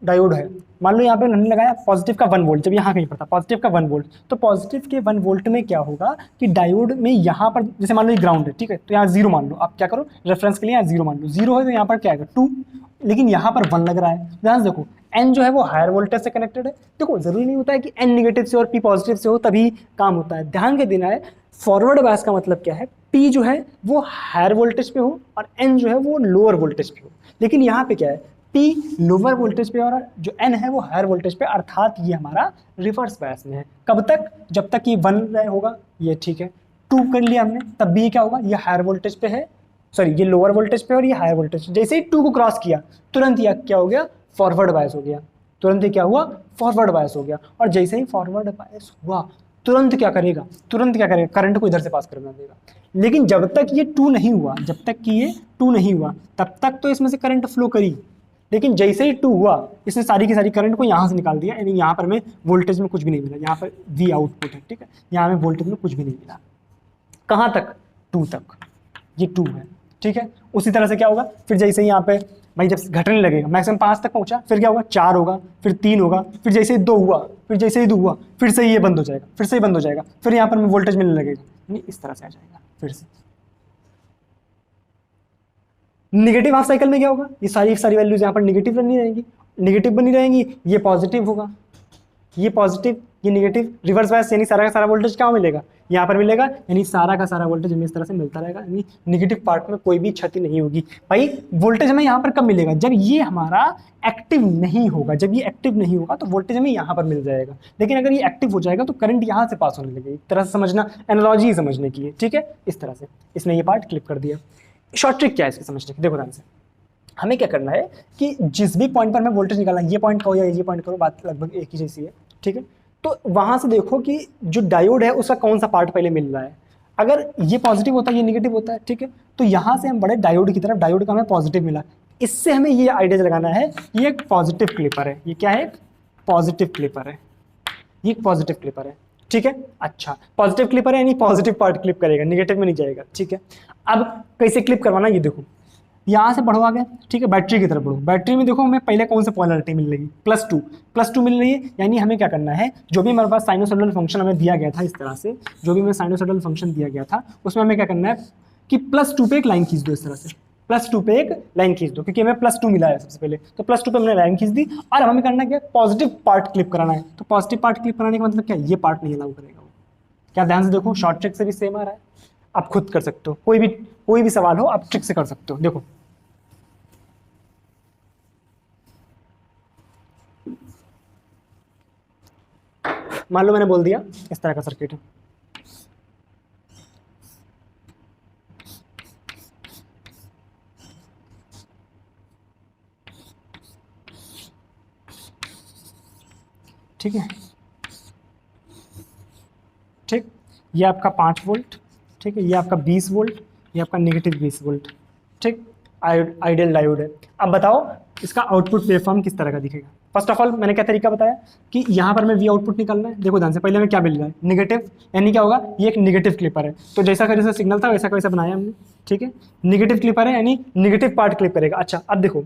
डायोड है, मान लो यहाँ पे हमने लगाया पॉजिटिव का 1 वोल्ट, जब यहाँ कहीं पर था पॉजिटिव का 1 वोल्ट, तो पॉजिटिव के 1 वोल्ट में क्या होगा कि डायोड में यहाँ पर, जैसे मान लो ये ग्राउंड है, ठीक है, तो यहाँ 0 मान लो, आप क्या करो रेफरेंस के लिए यहाँ 0 मान लो, 0 है तो यहाँ पर क्या आएगा 2, लेकिन यहाँ पर 1 लग रहा है, ध्यान से देखो n जो है वो हायर वोल्टेज से कनेक्टेड है। देखो जरूरी नहीं होता है कि n नेगेटिव से और p पॉजिटिव से हो तभी काम होता है, ध्यान के देना है, फॉरवर्ड बायस का मतलब क्या है, p जो है वो हायर वोल्टेज पे हो और n जो है वो लोअर वोल्टेज पे हो, लेकिन यहाँ पे क्या है, p लोअर वोल्टेज पे और जो n है वो हायर वोल्टेज पे, अर्थात ये हमारा रिवर्स बायस में है। कब तक, जब तक ये 1 होगा, ये ठीक है, 2 कर लिया हमने, तब भी ये क्या होगा, ये हायर वोल्टेज पे है, सॉरी ये लोअर वोल्टेज पे और ये हायर वोल्टेज, जैसे ही 2 को क्रॉस किया तुरंत ये क्या हो गया, फॉरवर्ड बायस हो गया, तुरंत ही क्या हुआ, फॉरवर्ड बायस हो गया, और जैसे ही फॉरवर्ड बायस हुआ तुरंत क्या करेगा, तुरंत क्या करेगा, करंट को इधर से पास करना देगा। लेकिन जब तक ये टू नहीं हुआ, जब तक कि ये टू नहीं हुआ तब तक तो इसमें से करंट फ्लो करी। लेकिन जैसे ही टू हुआ इसने सारी की सारी करंट को यहाँ से निकाल दिया, यानी यहाँ पर हमें वोल्टेज में कुछ भी नहीं मिला, यहाँ पर वी आउटपुट है, ठीक है, यहाँ हमें वोल्टेज में कुछ भी नहीं मिला। कहाँ तक, टू तक, ये टू है, ठीक है। उसी तरह से क्या होगा, फिर जैसे ही यहाँ पे भाई जब घटने लगेगा मैक्सिमम 5 तक पहुंचा, फिर क्या होगा, 4 होगा, फिर 3 होगा, फिर जैसे ही 2 हुआ, फिर जैसे ही 2 हुआ, फिर से ये बंद हो जाएगा, फिर से ही बंद हो जाएगा, फिर यहाँ पर हमें वोल्टेज मिलने लगेगा, यानी इस तरह से आ जाएगा। फिर से निगेटिव हाफ साइकिल में क्या होगा, ये सारी वैल्यूज यहाँ पर निगेटिव बनी रहेंगी, निगेटिव बनी रहेंगी, ये पॉजिटिव होगा, ये पॉजिटिव, ये निगेटिव, रिवर्स बायस, यानी सारा का सारा वोल्टेज क्या मिलेगा, यहाँ पर मिलेगा, यानी सारा का सारा वोल्टेज हमें इस तरह से मिलता रहेगा, यानी निगेटिव पार्ट में कोई भी क्षति नहीं होगी। भाई वोल्टेज हमें यहाँ पर कब मिलेगा, जब ये हमारा एक्टिव नहीं होगा, जब ये एक्टिव नहीं होगा तो वोल्टेज हमें यहाँ पर मिल जाएगा। लेकिन अगर ये एक्टिव हो जाएगा तो करंट यहाँ से पास होने लगेगी। एक तरह से समझना, एनालॉजी समझने की है, ठीक है। इस तरह से इसने ये पार्ट क्लिप कर दिया। शॉर्ट ट्रिक क्या है इसके समझने की, देखो ध्यान से, हमें क्या करना है कि जिस भी पॉइंट पर हमें वोल्टेज निकालना है, ये पॉइंट कहो या ये पॉइंट करो, बात लगभग एक ही जैसी है, ठीक है। तो वहां से देखो कि जो डायोड है उसका कौन सा पार्ट पहले मिल रहा है। अगर ये पॉजिटिव होता है, ये निगेटिव होता है, ठीक है, तो यहाँ से हम बड़े डायोड की तरफ, डायोड का हमें पॉजिटिव मिला, इससे हमें ये आइडिया लगाना है, ये एक पॉजिटिव क्लिपर है, ये क्या है, एक पॉजिटिव क्लिपर है, ये एक पॉजिटिव क्लिपर है, ठीक है। अच्छा, पॉजिटिव क्लिपर है यानी पॉजिटिव पार्ट क्लिप करेगा, निगेटिव में नहीं जाएगा, ठीक है। अब कैसे क्लिप करवाना, ये देखो, यहाँ से बढ़ो आगे, ठीक है, बैटरी की तरफ बढ़ो। बैटरी में देखो हमें पहले कौन सा पोलैरिटी मिल रही है, +2 मिल रही है, यानी हमें क्या करना है, जो भी हमारे पास साइनोसॉइडल फंक्शन हमें दिया गया था, इस तरह से जो भी हमें साइनोसॉइडल फंक्शन दिया गया था उसमें हमें क्या करना है कि +2 पे एक लाइन खींच दो, इस तरह से +2 पे एक लाइन खींच दो, क्योंकि हमें +2 मिला है सबसे पहले, तो +2 पे हमने लाइन खींच दी। और हमें करना क्या, पॉजिटिव पार्ट क्लिप कराना है। तो पॉजिटिव पार्ट क्लिप कराने का मतलब क्या, ये पार्ट नहीं अलाउ करेगा वो। क्या, ध्यान से देखो, शॉर्ट ट्रिक से भी सेम आ रहा है, आप खुद कर सकते हो, कोई भी सवाल हो आप ट्रिक से कर सकते हो। देखो मान लो मैंने बोल दिया इस तरह का सर्किट है, ठीक है, ठीक, ये आपका 5 वोल्ट, ठीक है, ये आपका 20 वोल्ट, ये आपका नेगेटिव 20 वोल्ट, ठीक, आइडियल डायोड है। अब बताओ इसका आउटपुट वेवफॉर्म किस तरह का दिखेगा। फर्स्ट ऑफ ऑल मैंने क्या तरीका बताया कि यहाँ पर हमें वी आउटपुट निकालना है। देखो ध्यान से, पहले हमें क्या मिल रहा है, निगेटिव, यानी क्या होगा, ये एक निगेटिव क्लिपर है, तो जैसा का जैसा सिग्नल था वैसा का वैसा बनाया हमने, ठीक है। निगेटिव क्लिपर है यानी निगेटिव पार्ट क्लिप करेगा। अच्छा, अब देखो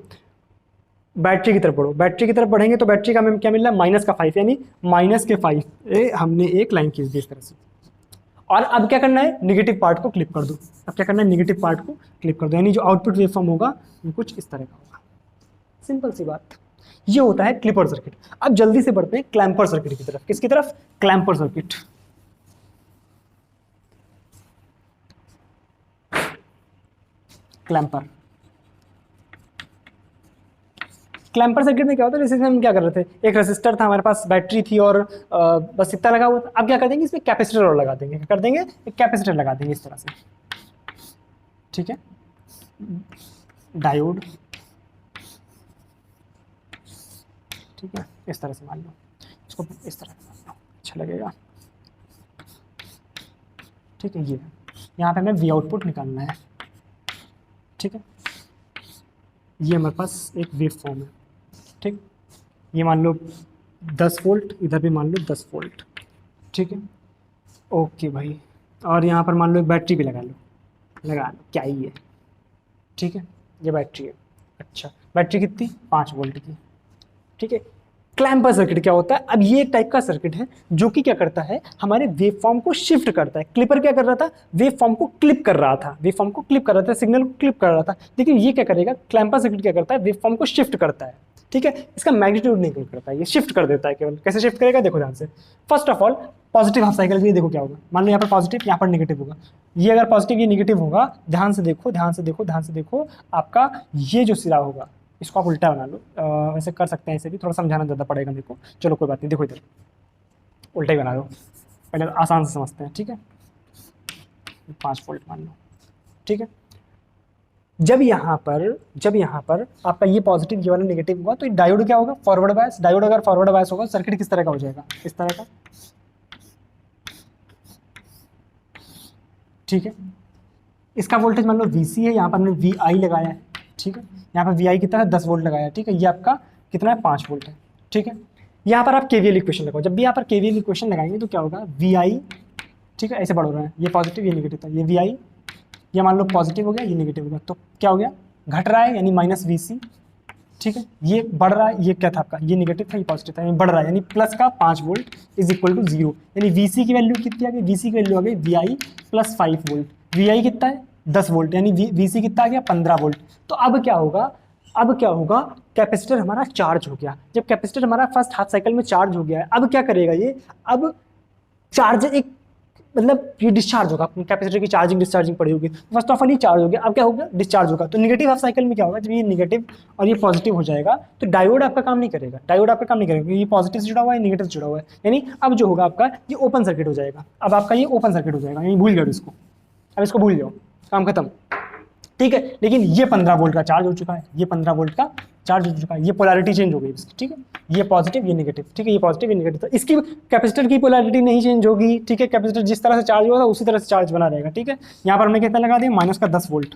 बैटरी की तरफ बढ़ो, बैटरी की तरफ बढ़ेंगे तो बैटरी का हमें क्या मिल रहा है, -5, यानी -5 हमने एक लाइन खींच दी इस तरह से। और अब क्या करना है, निगेटिव पार्ट को क्लिप कर दो। अब क्या करना है, निगेटिव पार्ट को क्लिप कर दो, यानी जो आउटपुट वेवफॉर्म होगा वो कुछ इस तरह का होगा। सिंपल सी बात, ये होता है क्लिपर सर्किट। अब जल्दी से बढ़ते हैं क्लैंपर सर्किट की तरफ। किसकी तरफ, क्लैंपर सर्किट। क्लैंपर सर्किट में क्या होता है, जैसे हम क्या कर रहे थे, एक रेसिस्टर था हमारे पास, बैटरी थी और बस इतना लगा हुआ था। अब क्या कर देंगे, इसमें कैपेसिटर और लगा देंगे। क्या कर देंगे, एक कैपेसिटर लगा देंगे इस तरह से, ठीक है, डायोड, ठीक है, इस तरह से मान लो, इसको इस तरह से मान लो, अच्छा लगेगा, ठीक है। ये यहाँ पे हमें वी आउटपुट निकालना है, ठीक है। ये हमारे पास एक वेव फॉर्म है, ठीक, ये मान लो 10 वोल्ट, इधर भी मान लो 10 वोल्ट, ठीक है, ओके भाई। और यहाँ पर मान लो एक बैटरी भी लगा लो, क्या ही है, ठीक है, ये बैटरी है। अच्छा, बैटरी कितनी, 5 वोल्ट की, ठीक है। क्लैंपर सर्किट क्या होता है, अब ये एक टाइप का सर्किट है जो कि क्या करता है, हमारे वेव फॉर्म को शिफ्ट करता है। क्लिपर क्या कर रहा था, वेव फॉर्म को क्लिप कर रहा था, वेव फॉर्म को क्लिप कर रहा था, सिग्नल को क्लिप कर रहा था। लेकिन ये क्या करेगा, क्लैंपर सर्किट क्या करता है, वेव फॉर्म को शिफ्ट करता है, ठीक है। इसका मैग्नीट्यूड नहीं करता है, ये शिफ्ट कर देता है केवल। कैसे शिफ्ट करेगा, देखो ध्यान से। First of all positive half cycle के लिए देखो क्या होगा, मान लो यहाँ पर पॉजिटिव, यहाँ पर नेगेटिव होगा। ये अगर पॉजिटिव, ये नेगेटिव होगा, ध्यान से देखो, ध्यान से देखो, ध्यान से देखो, आपका ये जो सिरा होगा इसको आप उल्टा बना लो। वैसे कर सकते हैं, इसे भी थोड़ा समझाना ज़्यादा पड़ेगा मेरे को, चलो कोई बात नहीं। देखो इधर उल्टा ही बना लो, पहले आसान से समझते हैं, ठीक है। 5 वोल्ट मान लो, ठीक है। जब यहाँ पर आपका ये पॉजिटिव, ये वाला नेगेटिव होगा, तो डायोड क्या होगा, फॉरवर्ड बायस। डायोड अगर फॉरवर्ड बायस होगा, सर्किट किस तरह का हो जाएगा, इस तरह का, ठीक है। इसका वोल्टेज मान लो VC है, यहाँ पर हमने VI लगाया है, ठीक है। यहाँ पर VI कितना है 10 वोल्ट लगाया है, ठीक है। ये आपका कितना है 5 वोल्ट है, ठीक है। यहाँ पर आप KVL इक्वेशन लगाओ, जब भी यहाँ पर KVL इक्वेशन लगाएंगे तो क्या होगा VI, ठीक है, ऐसे बढ़ रहा है, ये पॉजिटिव ये नेगेटिव था, ये VI ये मान लो पॉजिटिव हो गया, ये नेगेटिव हो गया, तो क्या हो गया घट रहा है यानी -VC, ठीक है। ये बढ़ रहा है, ये क्या था आपका, ये नेगेटिव था ये पॉजिटिव था, ये बढ़ रहा है यानी प्लस का 5 वोल्ट इज इक्वल टू 0, यानी VC की वैल्यू कितनी आ गई, VC की वैल्यू आ गई VI प्लस 5 वोल्ट। VI कितना है 10 वोल्ट, यानी VC कितना आ गया 15 वोल्ट। तो अब क्या होगा, अब क्या होगा, कैपेसिटर हमारा चार्ज हो गया। जब कैपेसिटर हमारा फर्स्ट हाफ साइकिल में चार्ज हो गया है, अब क्या करेगा ये, अब चार्ज एक मतलब ये डिस्चार्ज होगा, कैपेसिटर की चार्जिंग डिस्चार्जिंग पड़ी होगी, फर्स्ट ऑफ ऑल ये चार्ज हो गया, अब क्या होगा डिस्चार्ज होगा। तो नेगेटिव हाफ साइकिल में क्या होगा, जब ये नेगेटिव और ये पॉजिटिव हो जाएगा तो डायोड आपका काम नहीं करेगा, डायोड आपका काम नहीं करेगा क्योंकि ये पॉजिटिव से जुड़ा हुआ है, नेगेटिव से जुड़ा हुआ है, यानी अब जो होगा आपका ये ओपन सर्किट हो जाएगा। अब आपका ये ओपन सर्किट हो जाएगा, यानी भूल जाओ इसको, अब इसको भूल जाओ, काम खत्म, ठीक है। लेकिन ये 15 वोल्ट का चार्ज हो चुका है, ये 15 वोल्ट का चार्ज हो चुका है, ये पोलैरिटी चेंज हो गई इसकी, ठीक है। ये पॉजिटिव ये नेगेटिव, ठीक है, ये पॉजिटिव ये नेगेटिव, तो इसकी कैपेसिटर की पोलैरिटी नहीं चेंज होगी, ठीक है। कैपेसिटर जिस तरह से चार्ज हुआ था उसी तरह से चार्ज बना रहेगा, ठीक है। यहाँ पर हमने कितना लगा दिया -10 वोल्ट,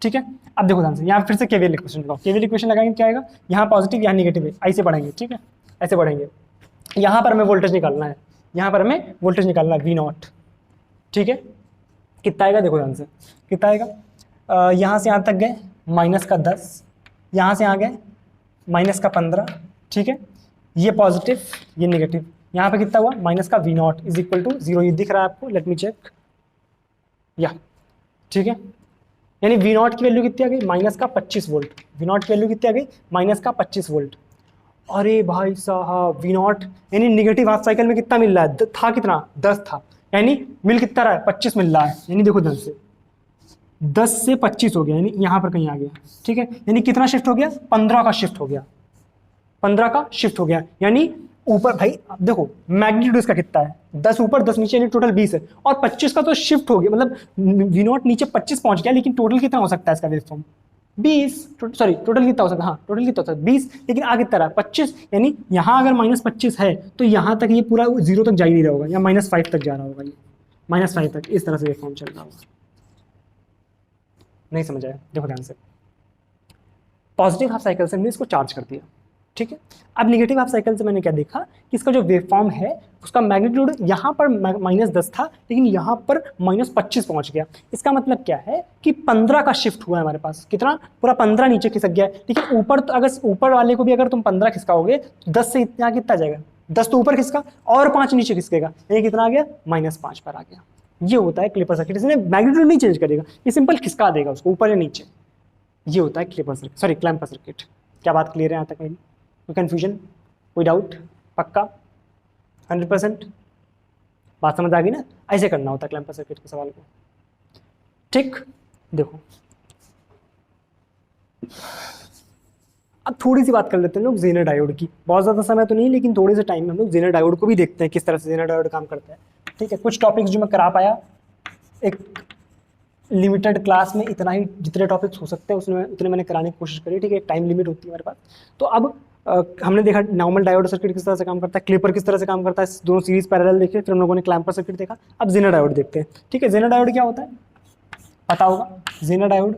ठीक है। अब देखो ध्यान से, यहाँ फिर से KVL इक्वेशन लगाओ, KVL इक्वेशन लगाएंगे क्या आएगा, यहाँ पॉजिटिव यहाँ नेगेटिव है, ऐसे बढ़ेंगे, ठीक है, ऐसे बढ़ेंगे। यहाँ पर हमें वोल्टेज निकालना है, यहाँ पर हमें वोल्टेज निकालना है V0, ठीक है। कितना आएगा देखो ध्यान से, कितना आएगा, यहाँ से यहाँ तक गए -10, यहाँ से यहाँ गए -15, ठीक है। ये पॉजिटिव ये नेगेटिव, यहाँ पे कितना हुआ -V0 इज इक्वल टू 0, ये दिख रहा है आपको, लेट मी चेक, या ठीक है। यानी V0 की वैल्यू कितनी आ गई -25 वोल्ट, V0 की वैल्यू कितनी आ गई -25 वोल्ट। अरे भाई साहब V0 यानी नेगेटिव हाफ साइकिल में कितना मिल रहा है, था कितना 10 था, यानी मिल कितना रहा है 25 मिल रहा है, यानी देखो ध्यान से 10 से 25 हो गया, यानी यहाँ पर कहीं आ गया, ठीक है। यानी कितना शिफ्ट हो गया 15 का शिफ्ट हो गया, 15 का शिफ्ट हो गया, यानी ऊपर भाई अब देखो मैग्नीट्यूड इसका कितना है 10 ऊपर 10 नीचे, यानी टोटल 20 है, और 25 का तो शिफ्ट हो गया, मतलब V0 नीचे 25 पहुंच गया, लेकिन टोटल कितना हो सकता है इसका वेवफॉर्म 20, सॉरी टोटल कितना हो सकता है, हाँ टोटल कितना हो सकता है 20, लेकिन आगे तरह 25, यानी यहाँ अगर -25 है तो यहाँ तक ये पूरा 0 तक जा ही नहीं रहा होगा, या -5 तक जा रहा होगा, ये -5 तक इस तरह से वेवफॉर्म चल रहा होगा। नहीं समझ आया, देखो ध्यान से, पॉजिटिव हाफ साइकिल से हमने इसको चार्ज कर दिया, ठीक है। अब नेगेटिव हाफ साइकिल से मैंने क्या देखा कि इसका जो वेवफॉर्म है उसका मैग्नीट्यूड यहाँ पर -10 था, लेकिन यहाँ पर -25 पहुंच गया। इसका मतलब क्या है कि 15 का शिफ्ट हुआ है हमारे पास, कितना पूरा 15 नीचे खिसक गया है, लेकिन ऊपर तो अगर ऊपर वाले को भी अगर तुम 15 खिसकाओगे 10 से इतना कितना जाएगा, 10 तो ऊपर खिसका और 5 नीचे खिसकेगा, ये कितना आ गया -5 पर आ गया। ये होता है क्लिपर सर्किट, इसने मैग्नीट्यूड नहीं चेंज करेगा, ये सिंपल खिसका देगा उसको ऊपर या नीचे, ये होता है clipper circuit, sorry clamper circuit. क्या बात क्लियर है यहाँ तक मेरी, कोई कन्फ्यूजन कोई डाउट, पक्का 100% बात समझ आ गई ना, ऐसे करना होता है क्लैम्पर सर्किट के सवाल को, ठीक। देखो अब थोड़ी सी बात कर लेते हैं लोग जेनर डायोड की, बहुत ज़्यादा समय तो नहीं लेकिन थोड़े से टाइम में हम लोग जेनर डायोड को भी देखते हैं किस तरह से जेनर डायोड काम करता है, ठीक है। कुछ टॉपिक्स जो मैं करा पाया एक लिमिटेड क्लास में, इतना ही, जितने टॉपिक्स हो सकते हैं उसमें उतने मैंने कराने की कोशिश करी, ठीक है। टाइम लिमिट होती है हमारे पास। तो अब हमने देखा नॉर्मल डायोड सर्किट किस तरह से काम करता है, क्लिपर किस तरह से काम करता है, दोनों सीरीज पैरेलल देखे, फिर हम लोगों ने क्लैम्पर सर्किट देखा। अब जेनर डायोड देखते हैं, ठीक है। जेनर डायोड क्या होता है पता होगा, जेनर डायोड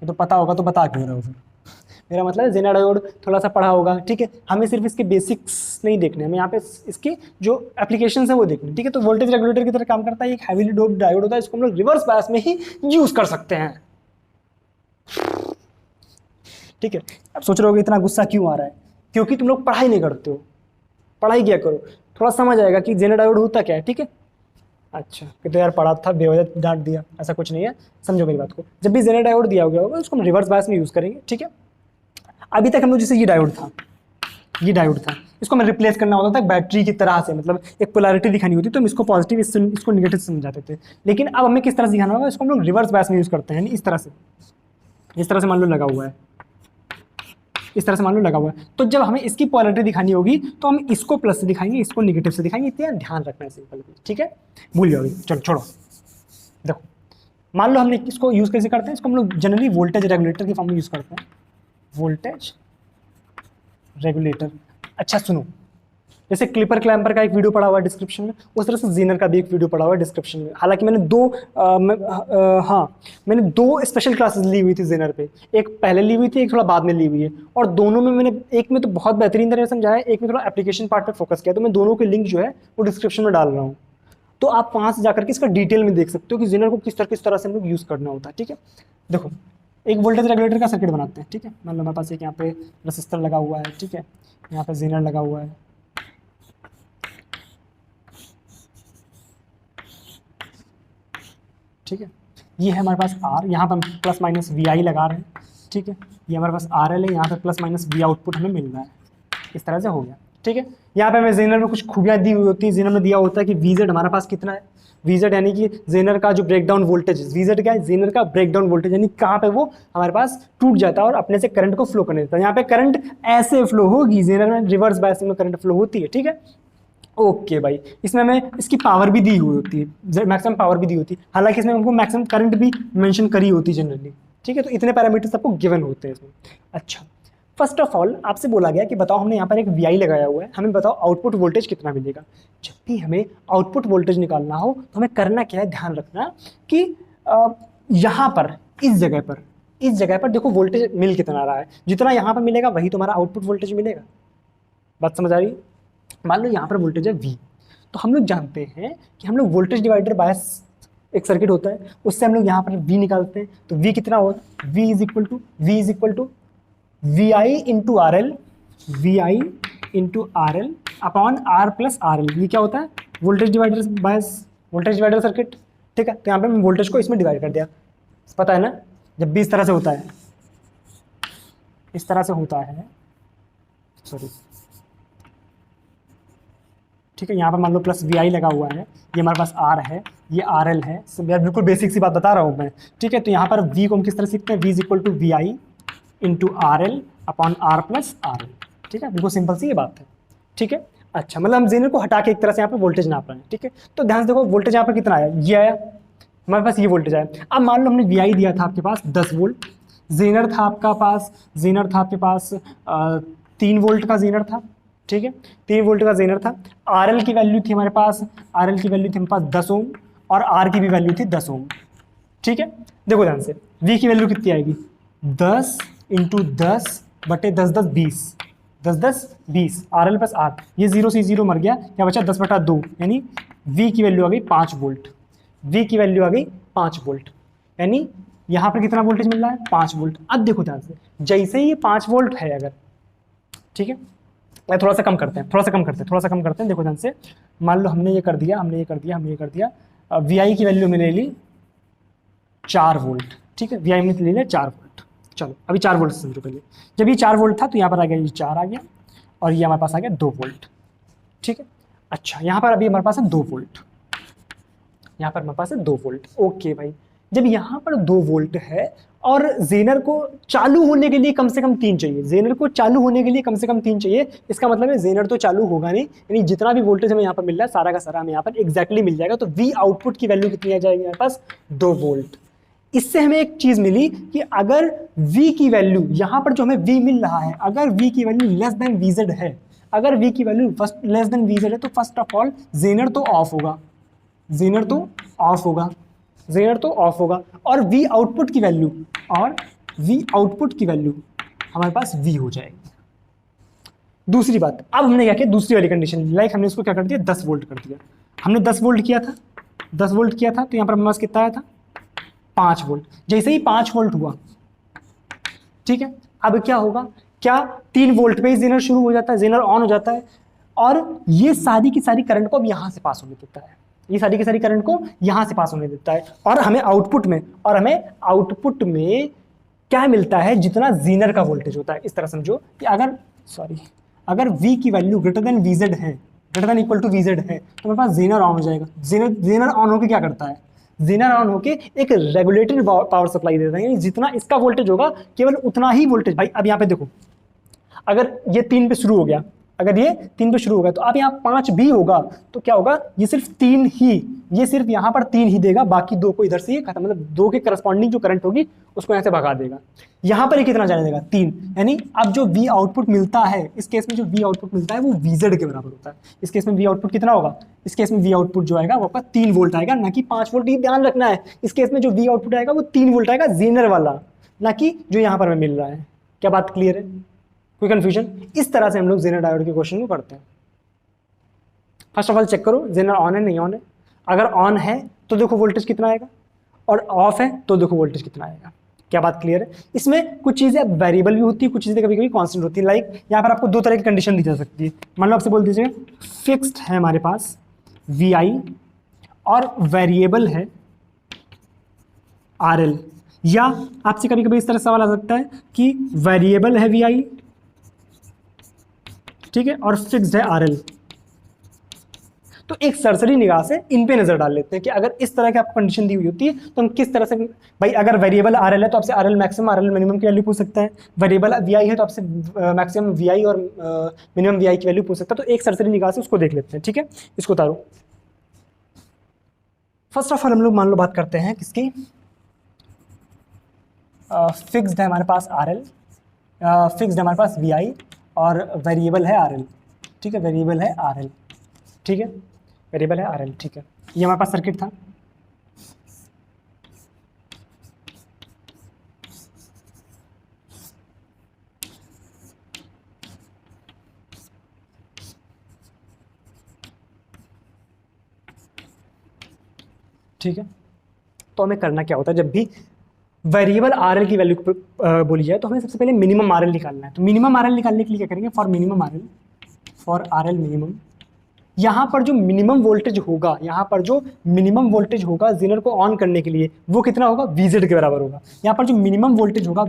तो पता होगा, तो बता क्यों रहा हो फिर, मेरा मतलब है जेनर डायोड थोड़ा सा पढ़ा होगा, ठीक है। हमें सिर्फ इसके बेसिक्स नहीं देखने, हमें यहाँ पे इसके जो एप्लीकेशन है वो देखने, ठीक है। तो वोल्टेज रेगुलेटर की तरह काम करता है, एक हैवीली डोप्ड डायोड होता है, इसको हम लोग रिवर्स बायस में ही यूज कर सकते हैं, ठीक है। अब सोच रहे हो इतना गुस्सा क्यों आ रहा है, क्योंकि तुम लोग पढ़ाई नहीं करते हो, पढ़ाई क्या करो, थोड़ा समझ आएगा कि जेनर डायोड होता क्या है, ठीक है। अच्छा कि तो यार पढ़ा था बेवजह डांट दिया, ऐसा कुछ नहीं है, समझो मेरी बात को। जब भी जेनर डायोड दिया गया होगा उसको हम रिवर्स बायस में यूज करेंगे, ठीक है। अभी तक हम लोग जैसे ये डायोड था, ये डायोड था, इसको हमें रिप्लेस करना होता था बैटरी की तरह से, मतलब एक पोलैरिटी दिखानी होती, तो हम इसको पॉजिटिव इसको नेगेटिव समझाते थे। लेकिन अब हमें किस तरह से दिखाना होगा, इसको हम लोग रिवर्स बायस में यूज करते हैं, इस तरह से, इस तरह से मान लो लगा हुआ है, इस तरह से मान लो लगा हुआ है। तो जब हमें इसकी पोलैरिटी दिखानी होगी तो हम इसको प्लस से दिखाएंगे, इसको नेगेटिव से दिखाएंगे, इतना ध्यान रखना है, सिंपल, ठीक है। भूल जाओगे, चलो छोड़ो। देखो मान लो हमने इसको यूज कैसे करते हैं, इसको हम लोग जनरली वोल्टेज रेगुलेटर की फॉर्म में यूज करते हैं, वोल्टेज रेगुलेटर। अच्छा सुनो, जैसे क्लिपर क्लैम्पर का एक वीडियो पड़ा हुआ है डिस्क्रिप्शन में, उस तरह से जेनर का भी एक वीडियो पड़ा हुआ है डिस्क्रिप्शन में। हालांकि मैंने मैंने दो स्पेशल क्लासेस ली हुई थी जेनर पे, एक पहले ली हुई थी, एक थोड़ा बाद में ली हुई है, और दोनों में मैंने एक में तो बहुत बेहतरीन तरह से समझाया, एक में थोड़ा एप्लीकेशन पार्ट पे फोकस किया। तो मैं दोनों के लिंक जो है वो डिस्क्रिप्शन में डाल रहा हूँ, तो आप वहाँ से जाकर के इसका डिटेल में देख सकते हो कि जेनर को किस तरह से हम लोग यूज़ करना होता है। ठीक है, देखो एक वोल्टेज रेगुलेटर का सर्किट बनाते हैं। ठीक है, मान लो हमारे पास एक यहाँ पे रेसिस्टर लगा हुआ है, ठीक है, यहाँ पे जेनर लगा हुआ है, ठीक है, ये है हमारे पास आर, यहाँ पर हम प्लस माइनस वी आई लगा रहे हैं। ठीक है, ये हमारे पास आर एल है, यहाँ पे प्लस माइनस वी आउटपुट हमें मिल रहा है, इस तरह से हो गया। ठीक है, यहाँ पे हमें जेनर में कुछ खूबियाँ दी हुई होती है। जेनर में दिया होता है कि वीजेड हमारे पास कितना है, वीजेड यानी कि जेनर का जो ब्रेकडाउन वोल्टेज, वीजेड क्या है, जेनर का ब्रेकडाउन वोल्टेज, यानी कहाँ पे वो हमारे पास टूट जाता है और अपने से करंट को फ्लो करने देता है। यहाँ पे करंट ऐसे फ्लो होगी, जेनर में रिवर्स बायस में करंट फ्लो होती है। ठीक है, ओके भाई, इसमें हमें इसकी पावर भी दी हुई होती है, मैक्सिमम पावर भी दी होती है, हालांकि इसमें हमको मैक्सिमम करंट भी मेंशन करी होती है जनरली। ठीक है, तो इतने पैरामीटर्स आपको गिवन होते हैं इसमें। अच्छा, फर्स्ट ऑफ ऑल आपसे बोला गया कि बताओ, हमने यहाँ पर एक वी आई लगाया हुआ है, हमें बताओ आउटपुट वोल्टेज कितना मिलेगा। जब भी हमें आउटपुट वोल्टेज निकालना हो तो हमें करना क्या है, ध्यान रखना कि यहाँ पर इस जगह पर देखो वोल्टेज मिल कितना रहा है, जितना यहाँ पर मिलेगा वही तुम्हारा आउटपुट वोल्टेज मिलेगा। बात समझ आ रही है? मान लो यहाँ पर वोल्टेज है V, तो हम लोग जानते हैं कि हम लोग वोल्टेज डिवाइडर बायस एक सर्किट होता है, उससे हम लोग यहाँ पर V निकालते हैं। तो V कितना होगा, V is equal to V I into R L, V I into R L upon R plus R L. ये क्या होता है, voltage divider bias, voltage divider circuit. ठीक है, तो यहाँ पे मैं वोल्टेज को इसमें डिवाइड कर दिया, पता है ना, जब भी इस तरह से होता है, इस तरह से होता है, सॉरी, ठीक है, यहाँ पर मान लो प्लस वी आई लगा हुआ है, ये हमारे पास आर है, ये आर एल है, सब यार बिल्कुल बेसिक सी बात बता रहा हूँ मैं। ठीक है, तो यहाँ पर वी को हम किस तरह सीखते हैं, V is equal to V I into R L upon R plus R L. ठीक है, बिल्कुल सिंपल सी ये बात है। ठीक है, अच्छा, मतलब हम जेनर को हटा के एक तरह से यहाँ पर वोल्टेज नाप रहे हैं। ठीक है, तो ध्यान से देखो वोल्टेज यहाँ पर कितना आया, ये आया हमारे पास, ये वोल्टेज आया। अब मान लो हमने वी आई दिया था आपके पास 10 वोल्ट, जेनर था आपके पास 3 वोल्ट का जेनर था। ठीक है, 3 वोल्ट का जेनर था, आर एल की वैल्यू थी हमारे पास, हमारे पास 10 ओम, और आर की भी वैल्यू थी 10 ओम। ठीक है, देखो ध्यान से, वी की वैल्यू कितनी आएगी, 10 इंटू 10 बटे 10 10 20, 10 10 20, आर एल प्लस आर, ये 0 से 0 मर गया, क्या बचा 10 बटा 2, यानी वी की वैल्यू आ गई 5 वोल्ट, वी की वैल्यू आ गई 5 वोल्ट, यानी यहाँ पर कितना वोल्टेज मिल रहा है, 5 वोल्ट। अब देखो ध्यान से, जैसे ही ये 5 वोल्ट है अगर, ठीक है, थोड़ा सा कम करते हैं, देखो ध्यान से, मान लो हमने ये कर दिया, वी आई की वैल्यू मैंने ले ली 4 वोल्ट। ठीक है, वी आई में ले लिया 4 वोल्ट। चलो अभी 4 वोल्ट से समझो पहले, जब ये 4 वोल्ट था तो यहाँ पर आ गया, ये 4 आ गया, और ये हमारे पास आ गया 2 वोल्ट। ठीक है, अच्छा, यहाँ पर अभी हमारे पास है 2 वोल्ट, यहाँ पर हमारे पास है 2 वोल्ट। ओके भाई, जब यहाँ पर 2 वोल्ट है और जेनर को चालू होने के लिए कम से कम 3 चाहिए, इसका मतलब है जेनर तो चालू होगा नहीं, यानी जितना भी वोल्टेज हमें यहाँ पर मिल रहा है सारा का सारा हमें यहाँ पर एग्जैक्टली मिल जाएगा। तो वी आउटपुट की वैल्यू कितनी आ जाएगी हमारे पास, 2 वोल्ट। इससे हमें एक चीज मिली कि अगर V की वैल्यू, यहाँ पर जो हमें V मिल रहा है, अगर V की वैल्यू लेस देन VZ है, लेस देन VZ है, तो फर्स्ट ऑफ ऑल जेनर तो ऑफ होगा, और V आउटपुट की वैल्यू हमारे पास V हो जाएगी। दूसरी बात, अब हमने क्या किया, दूसरी वाली कंडीशन, लाइक हमने इसको क्या कर दिया, 10 वोल्ट कर दिया। हमने 10 वोल्ट किया था, तो यहाँ पर हमारे पास कितना आया था, 5 वोल्ट। जैसे ही 5 वोल्ट हुआ, ठीक है, अब क्या होगा, क्या 3 वोल्ट पे ही जेनर शुरू हो जाता है, जेनर ऑन हो जाता है, और ये सारी की सारी करंट को अब यहाँ से पास होने देता है, और हमें आउटपुट में क्या मिलता है, जितना जेनर का वोल्टेज होता है। इस तरह समझो कि अगर V की वैल्यू ग्रेटर देन VZ है, इक्वल टू VZ है, तो मेरे पास जेनर ऑन हो जाएगा। जेनर ऑन होकर क्या करता है, जेनर ऑन होके एक रेगुलेटेड पावर सप्लाई देता है, यानी जितना इसका वोल्टेज होगा केवल उतना ही वोल्टेज। भाई अब यहाँ पे देखो, अगर ये 3 पे शुरू हो गया, अगर ये 3 पे शुरू होगा तो अब यहाँ 5 भी होगा तो क्या होगा, ये सिर्फ 3 ही, ये सिर्फ यहाँ पर 3 ही देगा, बाकी 2 को इधर से ये खत्म, मतलब 2 के करस्पॉन्डिंग जो करंट होगी उसको यहाँ से भगा देगा। यहाँ पर ये कितना जाने देगा, 3, यानी अब जो V आउटपुट मिलता है, इस केस में जो V आउटपुट मिलता है वो VZ के बराबर होता है। इस केस में V आउटपुट कितना होगा, इस केस में V आउटपुट जो आएगा वो आपका 3 वोल्ट आएगा, ना कि 5 वोल्ट। ये ध्यान रखना है, इस केस में जो V आउटपुट आएगा वो 3 वोल्ट आएगा, जेनर वाला, ना कि जो यहाँ पर हमें मिल रहा है। क्या बात क्लियर है, कोई कंफ्यूजन? इस तरह से हम लोग जेनर डायोड के क्वेश्चन को करते हैं। फर्स्ट ऑफ ऑल चेक करो जेनर ऑन है नहीं ऑन है। अगर ऑन है तो देखो वोल्टेज कितना आएगा, और ऑफ है तो देखो वोल्टेज कितना आएगा। क्या बात क्लियर है? इसमें कुछ चीजें वेरिएबल भी होती है, कुछ चीजें कभी कभी कांस्टेंट होती है। लाइक यहाँ पर आपको 2 तरह की कंडीशन दी जा सकती है। मान लो आपसे बोल दीजिए फिक्स्ड है हमारे पास VI और वेरिएबल है RL, या आपसे कभी कभी इस तरह सवाल आ सकता है कि वेरिएबल है VI, ठीक है, और फिक्स्ड है RL। तो एक सरसरी निगाह से इन पे नजर डाल लेते हैं कि अगर इस तरह की आपको कंडीशन दी हुई होती है तो हम किस तरह से, भाई अगर वेरिएबल RL है तो आपसे RL मैक्सिमम RL मिनिमम की वैल्यू पूछ सकता है, वेरिएबल VI है तो आपसे मैक्सिमम VI और मिनिमम VI की वैल्यू पूछ सकता है। तो एक सरसरी निगाह से उसको देख लेते हैं, ठीक है। इसको उतारो। फर्स्ट ऑफ ऑल हम लोग मान लो बात करते हैं किसकी, फिक्स्ड है हमारे पास RL, फिक्स्ड है हमारे पास VI और वेरिएबल है RL, ठीक है, वेरिएबल है RL, ठीक है, वेरिएबल है RL, ठीक है। ये हमारे पास सर्किट था। ठीक है, तो हमें करना क्या होता है, जब भी वेरिएबल RL की वैल्यू बोली जाए तो हमें सबसे पहले मिनिमम RL निकालना है। तो मिनिमम RL निकालने के लिए क्या करेंगे, for minimum RL, for RL minimum, यहाँ पर जो मिनिमम वोल्टेज होगा, यहाँ पर जो मिनिमम वोल्टेज होगा जेनर को ऑन करने के लिए वो कितना होगा, VZ के बराबर होगा। यहाँ पर जो मिनिमम वोल्टेज होगा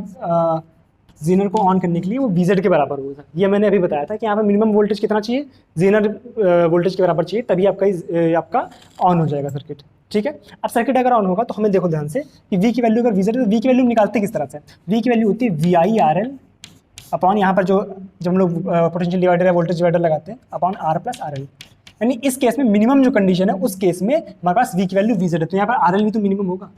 जेनर को ऑन करने के लिए वो VZ के बराबर होगा। ये मैंने अभी बताया था कि यहाँ पर मिनिमम वोल्टेज कितना चाहिए, जेनर वोल्टेज के बराबर चाहिए, तभी आपका ऑन हो जाएगा सर्किट, ठीक है। अब सर्किट अगर ऑन होगा तो हमें देखो ध्यान से कि V की वैल्यू अगर VZ है तो V की वैल्यू निकालते किस तरह से, V की वैल्यू होती है VI RL अपॉन यहाँ पर जो जब हम लोग पोटेंशियल डिवाइडर या वोल्टेज डिवाइडर लगाते हैं अपॉन R प्लस RL। यानी इस केस में मिनिमम जो कंडीशन है उस केस में हमारे पास V की वैल्यू VZ है, तो यहाँ पर RL भी तो मिनिमम होगा,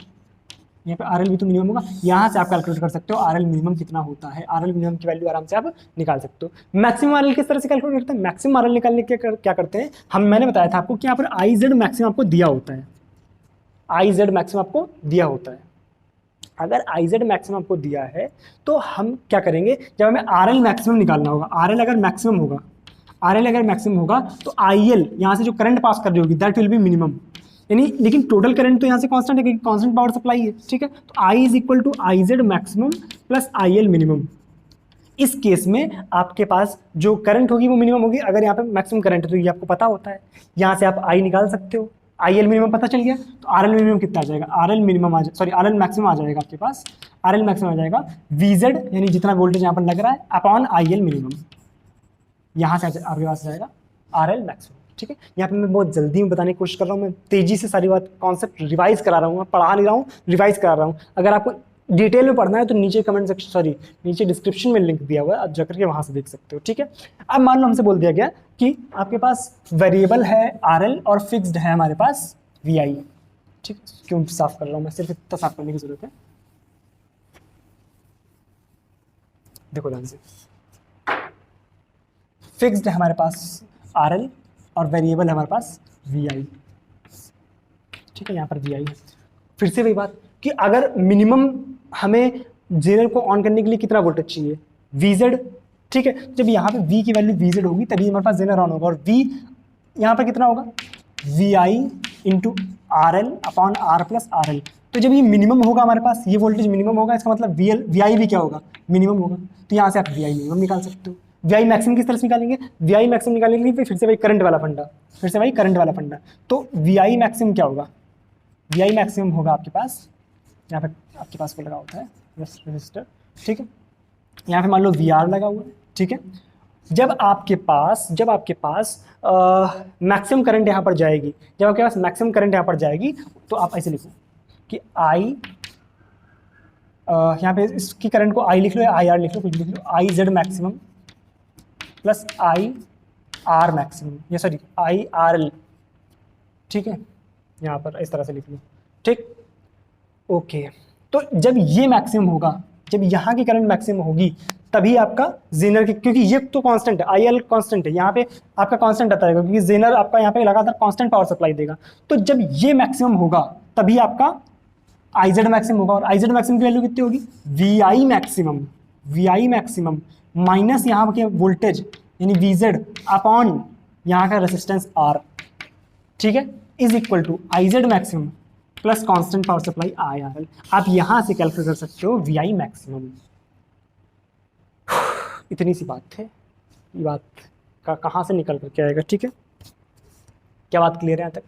यहाँ पे RL भी तो मिनिमम होगा। यहाँ से आप कैलकुलेट कर सकते हो RL मिनिमम कितना होता है, RL मिनिमम की वैल्यू आराम से आप निकाल सकते हो। मैक्सिमम RL किस तरह से कैलकुलेट करते हैं, मैक्सिमम RL निकालने के क्या करते हैं मैंने बताया था आपको कि यहाँ पर IZ मैक्सिमम आपको दिया होता है, IZ मैक्सिमम आपको दिया होता है। अगर IZ मैक्सिमम आपको दिया है तो हम क्या करेंगे, जब हमें RL मैक्सिमम निकालना होगा, RL अगर मैक्सिमम होगा, RL अगर मैक्सिमम होगा तो IL यहाँ से जो करंट पास कर रही होगी दैट विल बी मिनिमम, यानी लेकिन टोटल करंट तो यहाँ से कांस्टेंट है क्योंकि कांस्टेंट पावर सप्लाई है, ठीक है। तो I is equal to IZ maximum plus IL minimum. इस केस में आपके पास जो करंट होगी वो मिनिमम होगी। अगर यहाँ पे मैक्सिमम करंट है तो ये आपको पता होता है, यहाँ से आप I निकाल सकते हो, IL मिनिमम पता चल गया तो RL मिनिमम कितना आ जाएगा, RL मैक्सिमम आ जाएगा आपके पास, RL मैक्सिमम आ जाएगा VZ यानी जितना वोल्टेज यहाँ पर लग रहा है अपॉन IL मिनिमम, यहाँ से आपके पास आ जाएगा RL मैक्सिमम, ठीक है। यहाँ पे मैं बहुत जल्दी में बताने की कोशिश कर रहा हूँ, मैं तेजी से सारी बात कॉन्सेप्ट रिवाइज करा रहा हूँ, मैं पढ़ा नहीं रहा हूँ, रिवाइज करा रहा हूँ। अगर आपको डिटेल में पढ़ना है तो नीचे कमेंट सेक्शन नीचे डिस्क्रिप्शन में लिंक दिया हुआ है, आप जाकर के वहाँ से देख सकते हो, ठीक है। अब मान लो हमसे बोल दिया गया कि आपके पास वेरिएबल है RL और फिक्स्ड है हमारे पास VI, ठीक है। क्यों साफ कर रहा हूँ मैं, सिर्फ इतना साफ करने की जरूरत है। देखो ध्यान से, फिक्स्ड है हमारे पास RL और वेरिएबल है हमारे पास VI, ठीक है, यहाँ पर VI है। फिर से वही बात कि अगर मिनिमम हमें जेनर को ऑन करने के लिए कितना वोल्टेज चाहिए, VZ, ठीक है। जब यहाँ पे V की वैल्यू VZ होगी तभी हमारे पास जेनर ऑन होगा, और V यहाँ पर कितना होगा, VI into RL upon R plus RL। तो जब ये मिनिमम होगा हमारे पास, ये वोल्टेज मिनिमम होगा, इसका मतलब VI भी क्या होगा, मिनिमम होगा। तो यहाँ से आप VI मिनिमम निकाल सकते हो। VI मैक्सिमम किस तरह से निकालेंगे, VI मैक्सिमम निकालने के लिए फिर से वही करंट वाला फंडा, तो VI मैक्सिमम क्या होगा, VI मैक्सिमम होगा आपके पास, यहाँ पे आपके पास वो लगा होता है रेजिस्टर, ठीक है। यहाँ पे मान लो VR लगा हुआ है, ठीक है। जब आपके पास मैक्सिमम करंट यहाँ पर जाएगी, तो आप ऐसे लिखो कि I यहाँ पे इसकी करंट को I लिख लो या IR लिख लो, कुछ लिख लो, IZ maximum plus I R maximum, ये सॉरी IRL, ठीक है, यहाँ पर इस तरह से लिख लो, ठीक, ओके। तो जब ये मैक्सिमम होगा, जब यहाँ की करंट मैक्सिमम होगी, तभी आपका जेनर की, क्योंकि ये तो कांस्टेंट है, IL कांस्टेंट है, यहाँ पे आपका कांस्टेंट आता रहेगा, क्योंकि जेनर आपका यहाँ पे लगातार कांस्टेंट पावर सप्लाई देगा। तो जब ये मैक्सिमम होगा तभी आपका IZ मैक्सिमम होगा, और IZ मैक्सिमम की वैल्यू कितनी होगी, VI मैक्सिमम माइनस यहाँ के वोल्टेज यानी VZ अपॉन यहाँ का रेसिस्टेंस R, ठीक है, is equal to IZ maximum plus constant power supply IRL। आप यहां से कैलकुलेट कर सकते हो VI मैक्सिमम। इतनी सी बात है, ये बात का कहाँ से निकल करके आएगा, ठीक है, क्या बात क्लियर है यहाँ तक?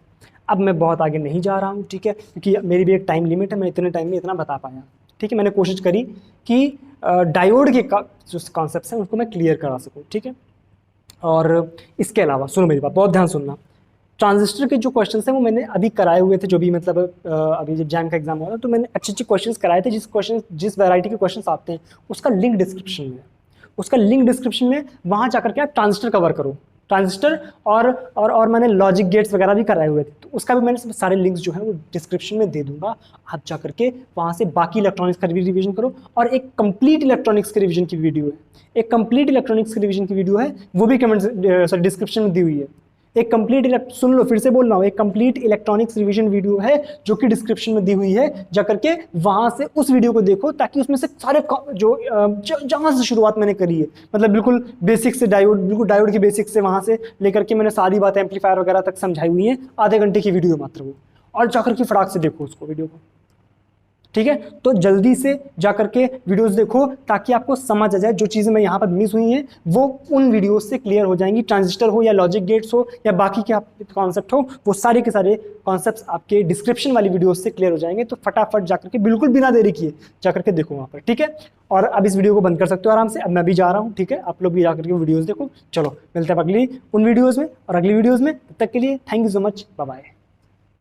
अब मैं बहुत आगे नहीं जा रहा हूँ, ठीक है, क्योंकि मेरी भी एक टाइम लिमिट है, मैं इतने टाइम में इतना बता पाया, ठीक है। मैंने कोशिश करी कि डायोड के जो कॉन्सेप्ट हैं उसको मैं क्लियर करा सकूँ, ठीक है। और इसके अलावा सुनो मेरी बात, बहुत ध्यान सुनना, ट्रांजिस्टर के जो क्वेश्चन हैं वो मैंने अभी कराए हुए थे, जो भी मतलब अभी जब जैम का एग्जाम हो रहा है तो मैंने अच्छे क्वेश्चन कराए थे। जिस वैरायटी के क्वेश्चन आते हैं उसका लिंक डिस्क्रिप्शन में है, उसका लिंक डिस्क्रिप्शन में, वहाँ जाकर के आप ट्रांजिस्टर कवर करो, ट्रांजिस्टर और मैंने लॉजिक गेट्स वगैरह भी कराए हुए थे, तो उसका भी मैंने सारे लिंक्स जो है वो डिस्क्रिप्शन में दे दूंगा। आप जाकर के वहाँ से बाकी इलेक्ट्रॉनिक्स का रिवीजन करो, और एक कंप्लीट इलेक्ट्रॉनिक्स के रिवीजन की वीडियो है, एक कंप्लीट इलेक्ट्रॉनिक्स के रिवीजन की वीडियो है, वो भी कमेंट डिस्क्रिप्शन में दी हुई है। एक कंप्लीट सुन लो, फिर से बोल रहा हूँ, एक कंप्लीट इलेक्ट्रॉनिक्स रिवीजन वीडियो है जो कि डिस्क्रिप्शन में दी हुई है, जाकर के वहां से उस वीडियो को देखो, ताकि उसमें से सारे जो जहां से शुरुआत मैंने करी है, मतलब बिल्कुल बेसिक से डायोड, बिल्कुल डायोड की बेसिक से वहां से लेकर के मैंने सारी बातें एम्पलीफायर वगैरह तक समझाई हुई है, आधे घंटे की वीडियो मात्र वो, और जाकर के फटाक से देखो उसको वीडियो को, ठीक है। तो जल्दी से जाकर के वीडियोस देखो ताकि आपको समझ आ जाए, जो चीज़ें मैं यहाँ पर मिस हुई हैं वो उन वीडियोस से क्लियर हो जाएंगी। ट्रांजिस्टर हो या लॉजिक गेट्स हो या बाकी के कॉन्सेप्ट हो, वो सारे के सारे कॉन्सेप्ट्स आपके डिस्क्रिप्शन वाली वीडियोस से क्लियर हो जाएंगे। तो फटाफट जाकर के बिल्कुल बिना देरी किए जाकर के देखो वहाँ पर, ठीक है। और अब इस वीडियो को बंद कर सकते हो आराम से, अब मैं भी जा रहा हूँ, ठीक है। आप लोग भी जाकर के वीडियोज़ देखो। चलो मिलते हैं अगली उन वीडियोज़ में और अगली वीडियोज़ में, तब तक के लिए thank you so much, bye bye.